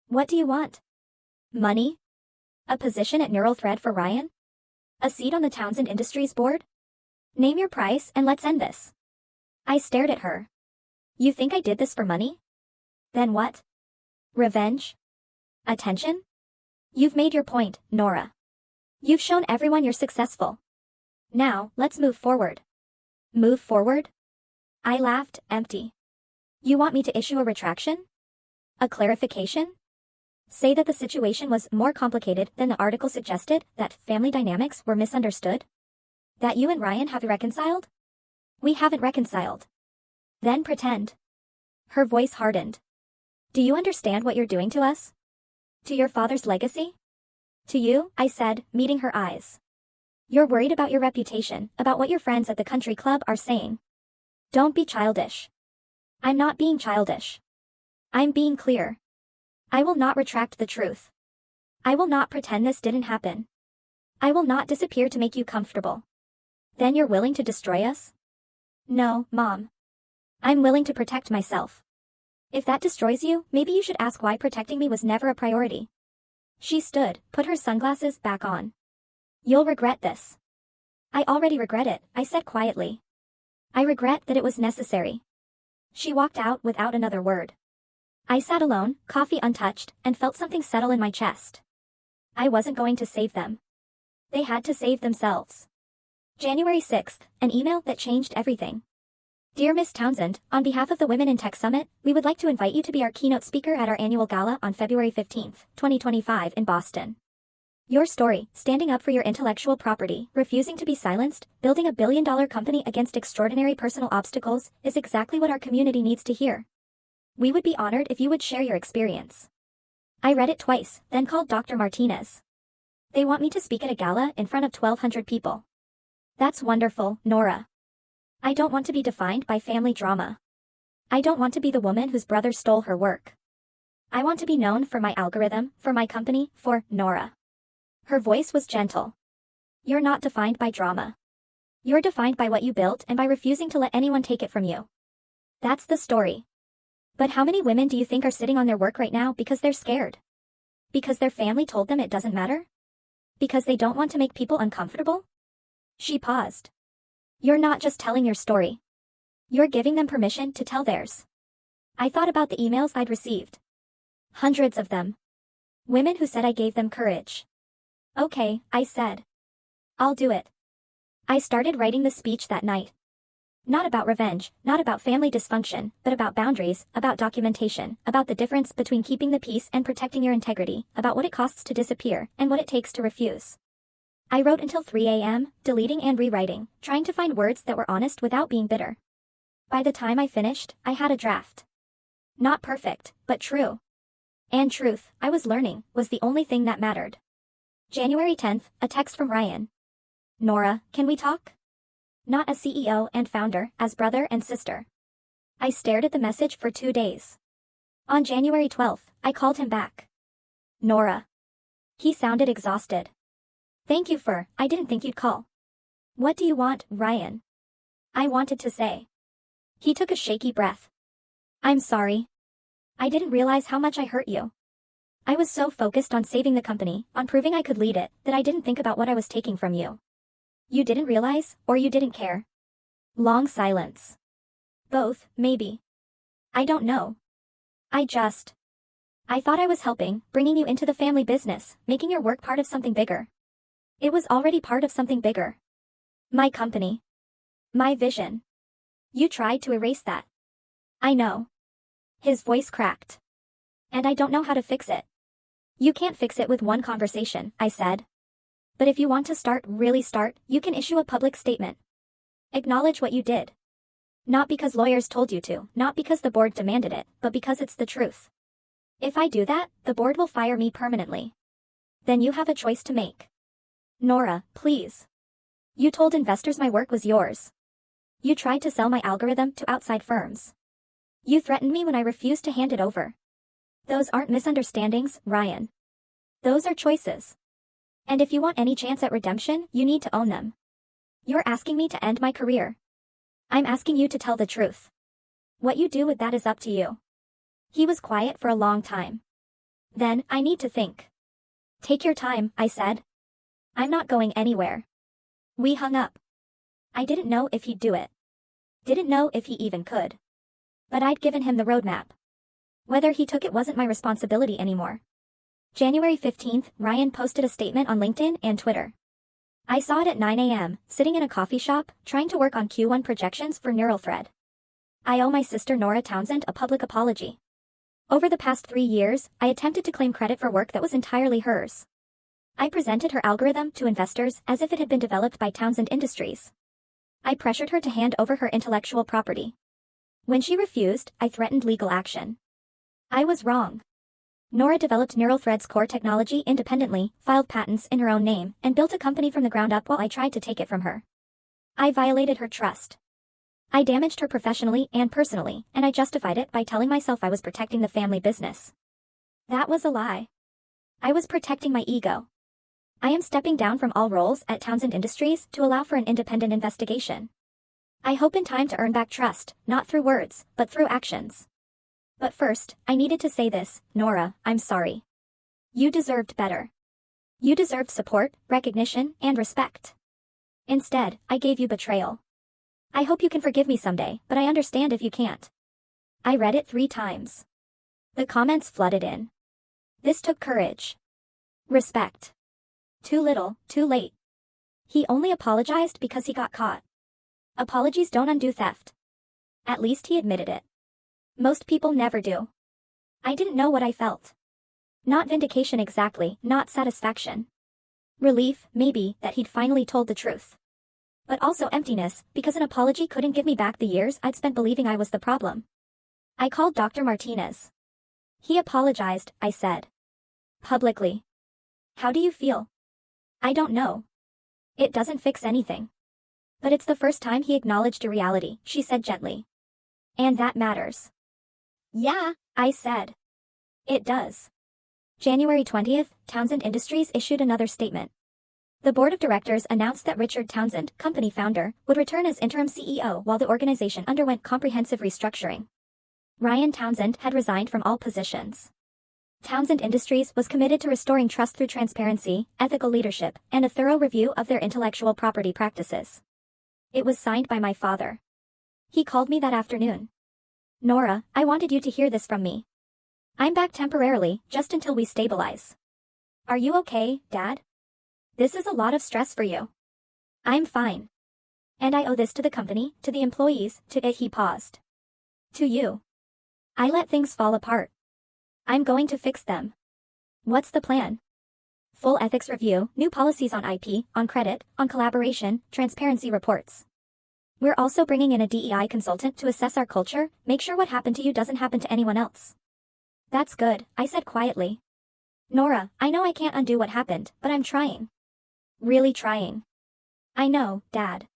What do you want? Money? A position at Neural Thread for Ryan? A seat on the Townsend Industries board? Name your price and let's end this. I stared at her. You think I did this for money? Then what? Revenge? Attention? You've made your point, Nora. You've shown everyone you're successful. Now, let's move forward. Move forward? I laughed, empty. You want me to issue a retraction? A clarification? Say that the situation was more complicated than the article suggested, that family dynamics were misunderstood? That you and Ryan have reconciled? We haven't reconciled. Then pretend. Her voice hardened. Do you understand what you're doing to us? To your father's legacy? To you, I said, meeting her eyes. You're worried about your reputation, about what your friends at the country club are saying. Don't be childish. I'm not being childish. I'm being clear. I will not retract the truth. I will not pretend this didn't happen. I will not disappear to make you comfortable. Then you're willing to destroy us? No, Mom. I'm willing to protect myself. If that destroys you, maybe you should ask why protecting me was never a priority. She stood, put her sunglasses back on. You'll regret this. I already regret it, I said quietly. I regret that it was necessary. She walked out without another word. I sat alone, coffee untouched, and felt something settle in my chest. I wasn't going to save them. They had to save themselves. January 6th, an email that changed everything. Dear Miss Townsend, on behalf of the Women in Tech Summit, we would like to invite you to be our keynote speaker at our annual gala on February 15th, 2025 in Boston. Your story, standing up for your intellectual property, refusing to be silenced, building a billion-dollar company against extraordinary personal obstacles, is exactly what our community needs to hear. We would be honored if you would share your experience. I read it twice, then called Dr. Martinez. They want me to speak at a gala in front of 1,200 people. That's wonderful, Nora. I don't want to be defined by family drama. I don't want to be the woman whose brother stole her work. I want to be known for my algorithm, for my company, for Nora. Her voice was gentle. You're not defined by drama. You're defined by what you built and by refusing to let anyone take it from you. That's the story. But how many women do you think are sitting on their work right now because they're scared? Because their family told them it doesn't matter? Because they don't want to make people uncomfortable? She paused. You're not just telling your story. You're giving them permission to tell theirs. I thought about the emails I'd received. Hundreds of them. Women who said I gave them courage. Okay, I said. I'll do it. I started writing the speech that night. Not about revenge, not about family dysfunction, but about boundaries, about documentation, about the difference between keeping the peace and protecting your integrity, about what it costs to disappear, and what it takes to refuse. I wrote until 3 a.m., deleting and rewriting, trying to find words that were honest without being bitter. By the time I finished, I had a draft. Not perfect, but true. And truth, I was learning, was the only thing that mattered. January 10th, a text from Ryan. Nora, can we talk? Not as CEO and founder, as brother and sister. I stared at the message for 2 days. On January 12th, I called him back. Nora. He sounded exhausted. Thank you for, I didn't think you'd call. What do you want, Ryan? I wanted to say. He took a shaky breath. I'm sorry. I didn't realize how much I hurt you. I was so focused on saving the company, on proving I could lead it, that I didn't think about what I was taking from you. You didn't realize, or you didn't care? Long silence. Both, maybe. I don't know. I thought I was helping, bringing you into the family business, making your work part of something bigger. It was already part of something bigger. My company. My vision. You tried to erase that. I know. His voice cracked. And I don't know how to fix it. You can't fix it with one conversation, I said. But if you want to start, really start, you can issue a public statement. Acknowledge what you did. Not because lawyers told you to, not because the board demanded it, but because it's the truth. If I do that, the board will fire me permanently. Then you have a choice to make. Nora, please. You told investors my work was yours. You tried to sell my algorithm to outside firms. You threatened me when I refused to hand it over. Those aren't misunderstandings, Ryan. Those are choices. And if you want any chance at redemption, you need to own them. You're asking me to end my career. I'm asking you to tell the truth. What you do with that is up to you. He was quiet for a long time. Then, I need to think. Take your time, I said. I'm not going anywhere. We hung up. I didn't know if he'd do it. Didn't know if he even could. But I'd given him the roadmap. Whether he took it wasn't my responsibility anymore. January 15th, Ryan posted a statement on LinkedIn and Twitter. I saw it at 9 a.m., sitting in a coffee shop, trying to work on Q1 projections for NeuralThread. I owe my sister Nora Townsend a public apology. Over the past 3 years, I attempted to claim credit for work that was entirely hers. I presented her algorithm to investors as if it had been developed by Townsend Industries. I pressured her to hand over her intellectual property. When she refused, I threatened legal action. I was wrong. Nora developed NeuralThread's core technology independently, filed patents in her own name, and built a company from the ground up while I tried to take it from her. I violated her trust. I damaged her professionally and personally, and I justified it by telling myself I was protecting the family business. That was a lie. I was protecting my ego. I am stepping down from all roles at Townsend Industries to allow for an independent investigation. I hope in time to earn back trust, not through words, but through actions. But first, I needed to say this, Nora, I'm sorry. You deserved better. You deserved support, recognition, and respect. Instead, I gave you betrayal. I hope you can forgive me someday, but I understand if you can't. I read it 3 times. The comments flooded in. This took courage. Respect. Too little, too late. He only apologized because he got caught. Apologies don't undo theft. At least he admitted it. Most people never do. I didn't know what I felt. Not vindication exactly, not satisfaction. Relief, maybe, that he'd finally told the truth. But also emptiness, because an apology couldn't give me back the years I'd spent believing I was the problem. I called Dr. Martinez. He apologized, I said. Publicly. How do you feel? I don't know. It doesn't fix anything. But it's the first time he acknowledged a reality, she said gently. And that matters. Yeah, I said. It does. January 20th, Townsend Industries issued another statement. The board of directors announced that Richard Townsend, company founder, would return as interim CEO while the organization underwent comprehensive restructuring. Ryan Townsend had resigned from all positions. Townsend Industries was committed to restoring trust through transparency, ethical leadership, and a thorough review of their intellectual property practices. It was signed by my father. He called me that afternoon. Nora, I wanted you to hear this from me. I'm back temporarily, just until we stabilize. Are you okay, Dad? This is a lot of stress for you. I'm fine. And I owe this to the company, to the employees, to it. He paused. To you. I let things fall apart. I'm going to fix them. What's the plan? Full ethics review, new policies on IP, on credit, on collaboration, transparency reports. We're also bringing in a DEI consultant to assess our culture, make sure what happened to you doesn't happen to anyone else. That's good, I said quietly. Nora, I know I can't undo what happened, but I'm trying. Really trying. I know, Dad.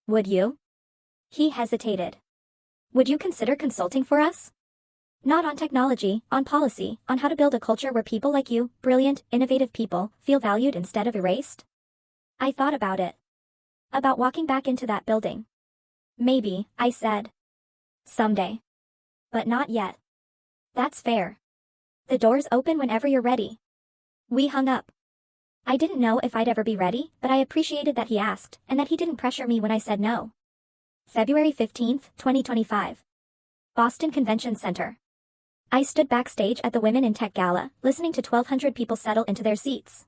Would you? He hesitated. Would you consider consulting for us? Not on technology, on policy, on how to build a culture where people like you, brilliant, innovative people, feel valued instead of erased? I thought about it. About walking back into that building. Maybe, I said. Someday. But not yet. That's fair. The door's open whenever you're ready. We hung up. I didn't know if I'd ever be ready, but I appreciated that he asked, and that he didn't pressure me when I said no. February 15th, 2025. Boston Convention Center. I stood backstage at the Women in Tech Gala, listening to 1,200 people settle into their seats.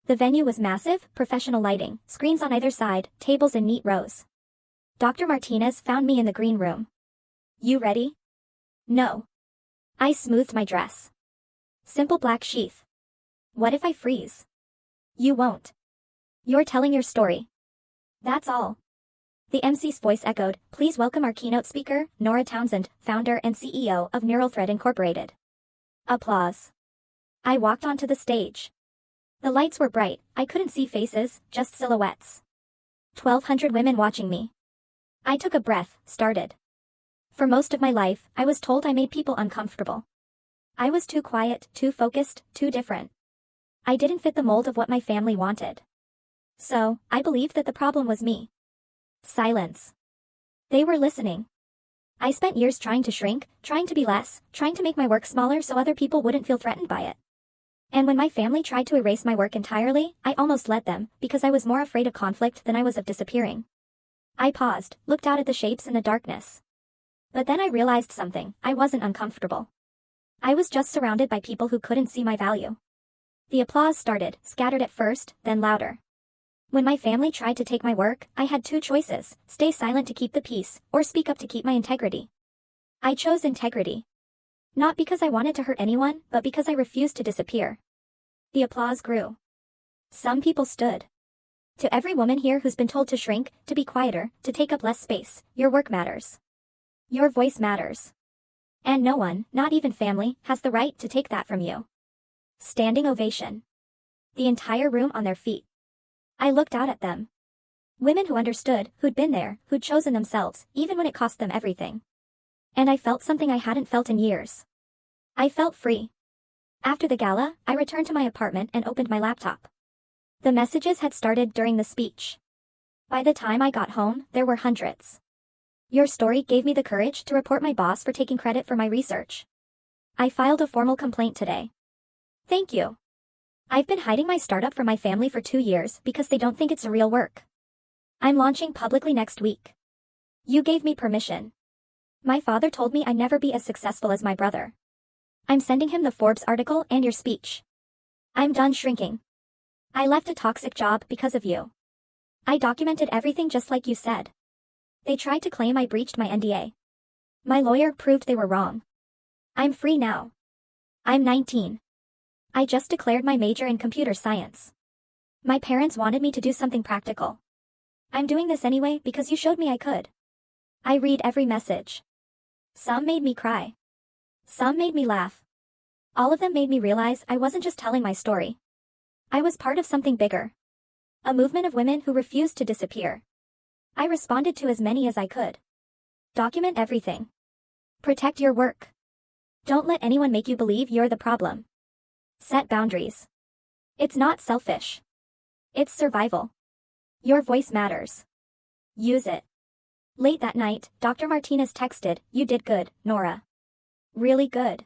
The venue was massive, professional lighting, screens on either side, tables in neat rows. Dr. Martinez found me in the green room. You ready? No. I smoothed my dress. Simple black sheath. What if I freeze? You won't. You're telling your story. That's all. The MC's voice echoed, please welcome our keynote speaker, Nora Townsend, founder and CEO of Neural Thread Incorporated. Applause. I walked onto the stage. The lights were bright, I couldn't see faces, just silhouettes. 1,200 women watching me. I took a breath, started. For most of my life, I was told I made people uncomfortable. I was too quiet, too focused, too different. I didn't fit the mold of what my family wanted. So, I believed that the problem was me. Silence. They were listening. I spent years trying to shrink, trying to be less, trying to make my work smaller so other people wouldn't feel threatened by it. And when my family tried to erase my work entirely, I almost let them, because I was more afraid of conflict than I was of disappearing. I paused, looked out at the shapes in the darkness. But then I realized something, I wasn't uncomfortable. I was just surrounded by people who couldn't see my value. The applause started, scattered at first, then louder. When my family tried to take my work, I had 2 choices, stay silent to keep the peace, or speak up to keep my integrity. I chose integrity. Not because I wanted to hurt anyone, but because I refused to disappear. The applause grew. Some people stood. To every woman here who's been told to shrink, to be quieter, to take up less space, your work matters. Your voice matters. And no one, not even family, has the right to take that from you. Standing ovation. The entire room on their feet. I looked out at them. Women who understood, who'd been there, who'd chosen themselves, even when it cost them everything. And I felt something I hadn't felt in years. I felt free. After the gala, I returned to my apartment and opened my laptop. The messages had started during the speech. By the time I got home, there were hundreds. Your story gave me the courage to report my boss for taking credit for my research. I filed a formal complaint today. Thank you. I've been hiding my startup from my family for 2 years because they don't think it's a real work. I'm launching publicly next week. You gave me permission. My father told me I'd never be as successful as my brother. I'm sending him the Forbes article and your speech. I'm done shrinking. I left a toxic job because of you. I documented everything just like you said. They tried to claim I breached my NDA. My lawyer proved they were wrong. I'm free now. I'm 19. I just declared my major in computer science. My parents wanted me to do something practical. I'm doing this anyway because you showed me I could. I read every message. Some made me cry. Some made me laugh. All of them made me realize I wasn't just telling my story. I was part of something bigger. A movement of women who refused to disappear. I responded to as many as I could. Document everything. Protect your work. Don't let anyone make you believe you're the problem. Set boundaries. It's not selfish. It's survival. Your voice matters. Use it. Late that night, Dr. Martinez texted, "You did good, Nora. Really good."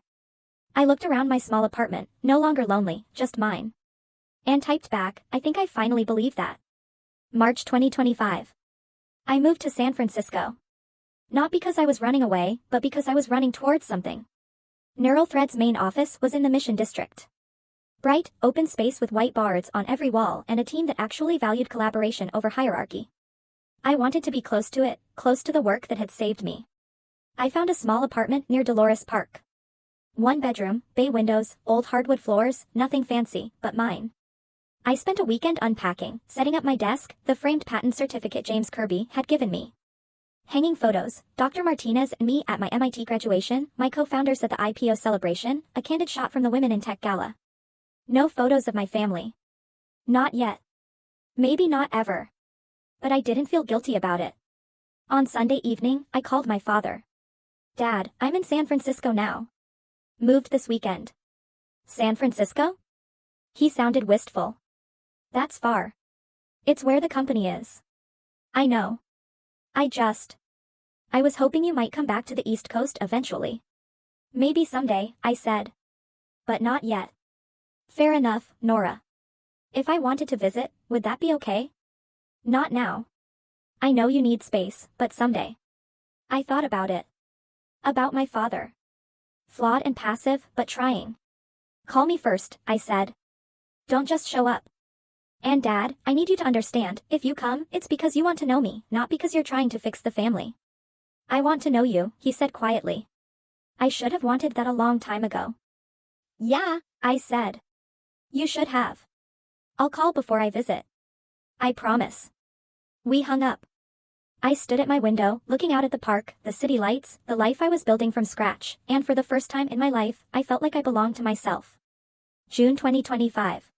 I looked around my small apartment, no longer lonely, just mine. And typed back, "I think I finally believe that." March 2025. I moved to San Francisco. Not because I was running away, but because I was running towards something. Neural Thread's main office was in the Mission District. Bright, open space with white boards on every wall and a team that actually valued collaboration over hierarchy. I wanted to be close to it, close to the work that had saved me. I found a small apartment near Dolores Park. 1 bedroom, bay windows, old hardwood floors, nothing fancy, but mine. I spent a weekend unpacking, setting up my desk, the framed patent certificate James Kirby had given me. Hanging photos, Dr. Martinez and me at my MIT graduation, my co-founders at the IPO celebration, a candid shot from the Women in Tech Gala. No photos of my family. Not yet. Maybe not ever. But I didn't feel guilty about it. On Sunday evening, I called my father. "Dad, I'm in San Francisco now. Moved this weekend." "San Francisco?" He sounded wistful. "That's far. It's where the company is." "I know. I was hoping you might come back to the East Coast eventually." "Maybe someday," I said. "But not yet." "Fair enough, Nora. If I wanted to visit, would that be okay?" "Not now. I know you need space, but someday." I thought about it. About my father. Flawed and passive, but trying. "Call me first," I said. "Don't just show up. And Dad, I need you to understand, if you come, it's because you want to know me, not because you're trying to fix the family." "I want to know you," he said quietly. I should have wanted that a long time ago. "Yeah," I said. "You should have. I'll call before I visit. I promise." We hung up. I stood at my window, looking out at the park, the city lights, the life I was building from scratch, and for the first time in my life, I felt like I belonged to myself. June 2025.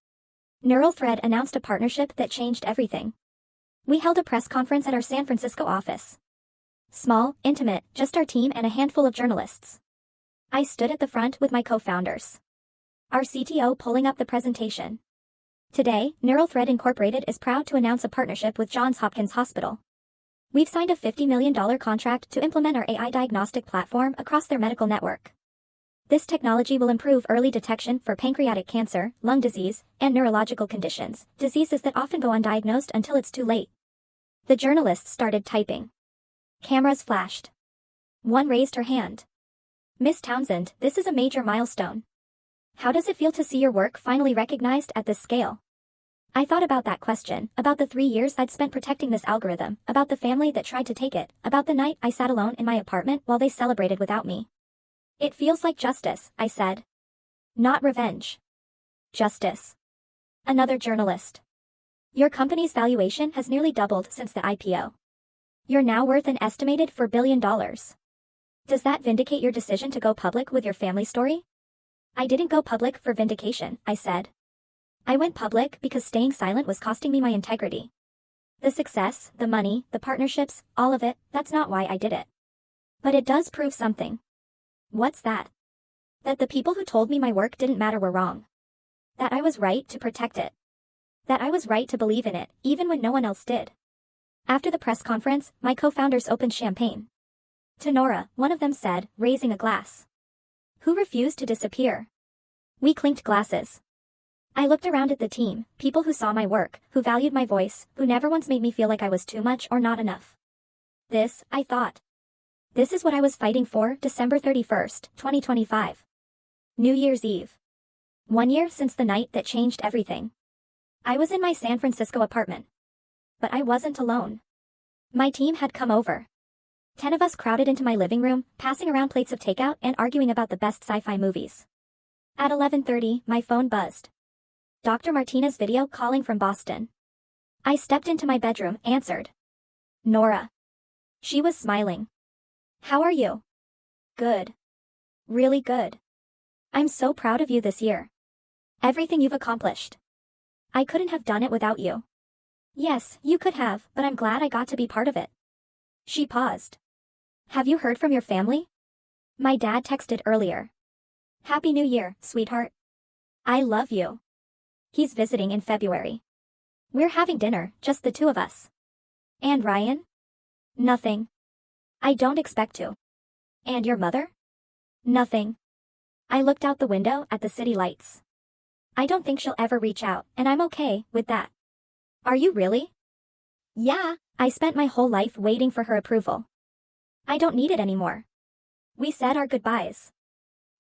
Neural Thread announced a partnership that changed everything. We held a press conference at our San Francisco office. Small, intimate, just our team and a handful of journalists. I stood at the front with my co-founders. Our CTO pulling up the presentation. Today, Neural Thread Incorporated is proud to announce a partnership with Johns Hopkins Hospital. We've signed a $50 million contract to implement our AI diagnostic platform across their medical network. This technology will improve early detection for pancreatic cancer, lung disease, and neurological conditions, diseases that often go undiagnosed until it's too late. The journalists started typing. Cameras flashed. One raised her hand. "Miss Townsend, this is a major milestone. How does it feel to see your work finally recognized at this scale?" I thought about that question, about the 3 years I'd spent protecting this algorithm, about the family that tried to take it, about the night I sat alone in my apartment while they celebrated without me. "It feels like justice," I said. "Not revenge. Justice." Another journalist. "Your company's valuation has nearly doubled since the IPO. You're now worth an estimated $4 billion. Does that vindicate your decision to go public with your family story?" "I didn't go public for vindication," I said. "I went public because staying silent was costing me my integrity. The success, the money, the partnerships, all of it, that's not why I did it. But it does prove something." "What's that?" "That the people who told me my work didn't matter were wrong. That I was right to protect it. That I was right to believe in it, even when no one else did." After the press conference, my co-founders opened champagne. To Nora, one of them said, raising a glass. "Who refused to disappear?" We clinked glasses. I looked around at the team, people who saw my work, who valued my voice, who never once made me feel like I was too much or not enough. This, I thought. This is what I was fighting for. December 31st, 2025. New Year's Eve. 1 year since the night that changed everything. I was in my San Francisco apartment. But I wasn't alone. My team had come over. 10 of us crowded into my living room, passing around plates of takeout and arguing about the best sci-fi movies. At 11:30, my phone buzzed. Dr. Martinez video calling from Boston. I stepped into my bedroom, answered. Nora. She was smiling. How are you? Good. Really good. I'm so proud of you this year. Everything you've accomplished. I couldn't have done it without you. Yes, you could have, but I'm glad I got to be part of it. She paused. Have you heard from your family? My dad texted earlier. Happy New Year, sweetheart. I love you. He's visiting in February. We're having dinner, just the two of us. And Ryan? Nothing. I don't expect to. And your mother? Nothing. I looked out the window at the city lights. I don't think she'll ever reach out, and I'm okay with that. Are you really? Yeah. I spent my whole life waiting for her approval. I don't need it anymore. We said our goodbyes.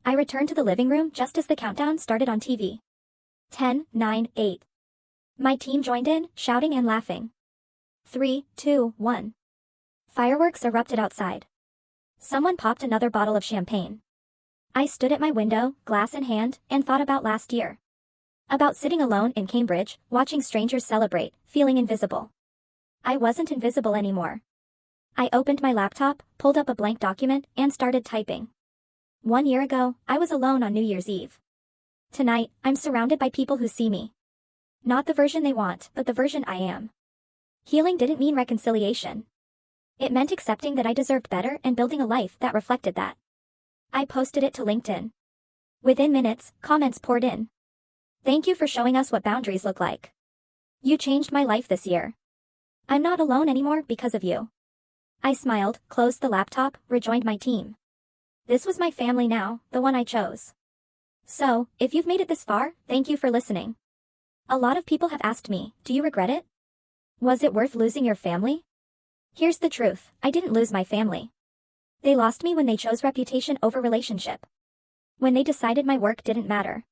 I returned to the living room just as the countdown started on TV. 10, 9, 8. My team joined in, shouting and laughing. 3, 2, 1. Fireworks erupted outside. Someone popped another bottle of champagne. I stood at my window, glass in hand, and thought about last year. About sitting alone in Cambridge, watching strangers celebrate, feeling invisible. I wasn't invisible anymore. I opened my laptop, pulled up a blank document, and started typing. 1 year ago, I was alone on New Year's Eve. Tonight, I'm surrounded by people who see me. Not the version they want, but the version I am. Healing didn't mean reconciliation. It meant accepting that I deserved better and building a life that reflected that. I posted it to LinkedIn. Within minutes, comments poured in. Thank you for showing us what boundaries look like. You changed my life this year. I'm not alone anymore because of you. I smiled, closed the laptop, rejoined my team. This was my family now, the one I chose. So, if you've made it this far, thank you for listening. A lot of people have asked me, do you regret it? Was it worth losing your family? Here's the truth, I didn't lose my family. They lost me when they chose reputation over relationship. When they decided my work didn't matter.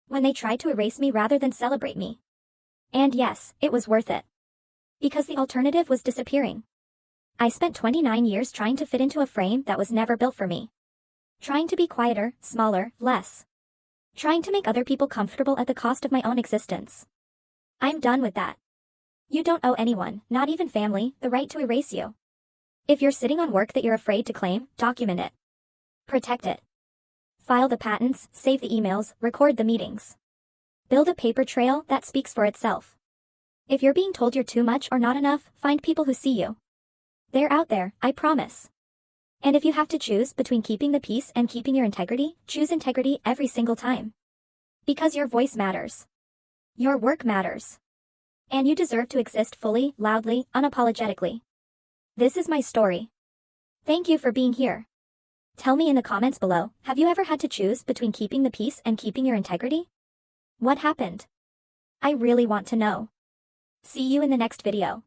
When they tried to erase me rather than celebrate me. And yes, it was worth it. Because the alternative was disappearing. I spent 29 years trying to fit into a frame that was never built for me. Trying to be quieter, smaller, less. Trying to make other people comfortable at the cost of my own existence. I'm done with that. You don't owe anyone, not even family, the right to erase you. If you're sitting on work that you're afraid to claim, document it. Protect it. File the patents, save the emails, record the meetings. Build a paper trail that speaks for itself. If you're being told you're too much or not enough, find people who see you. They're out there, I promise. And if you have to choose between keeping the peace and keeping your integrity, choose integrity every single time. Because your voice matters. Your work matters. And you deserve to exist fully, loudly, unapologetically. This is my story. Thank you for being here. Tell me in the comments below, have you ever had to choose between keeping the peace and keeping your integrity? What happened? I really want to know. See you in the next video.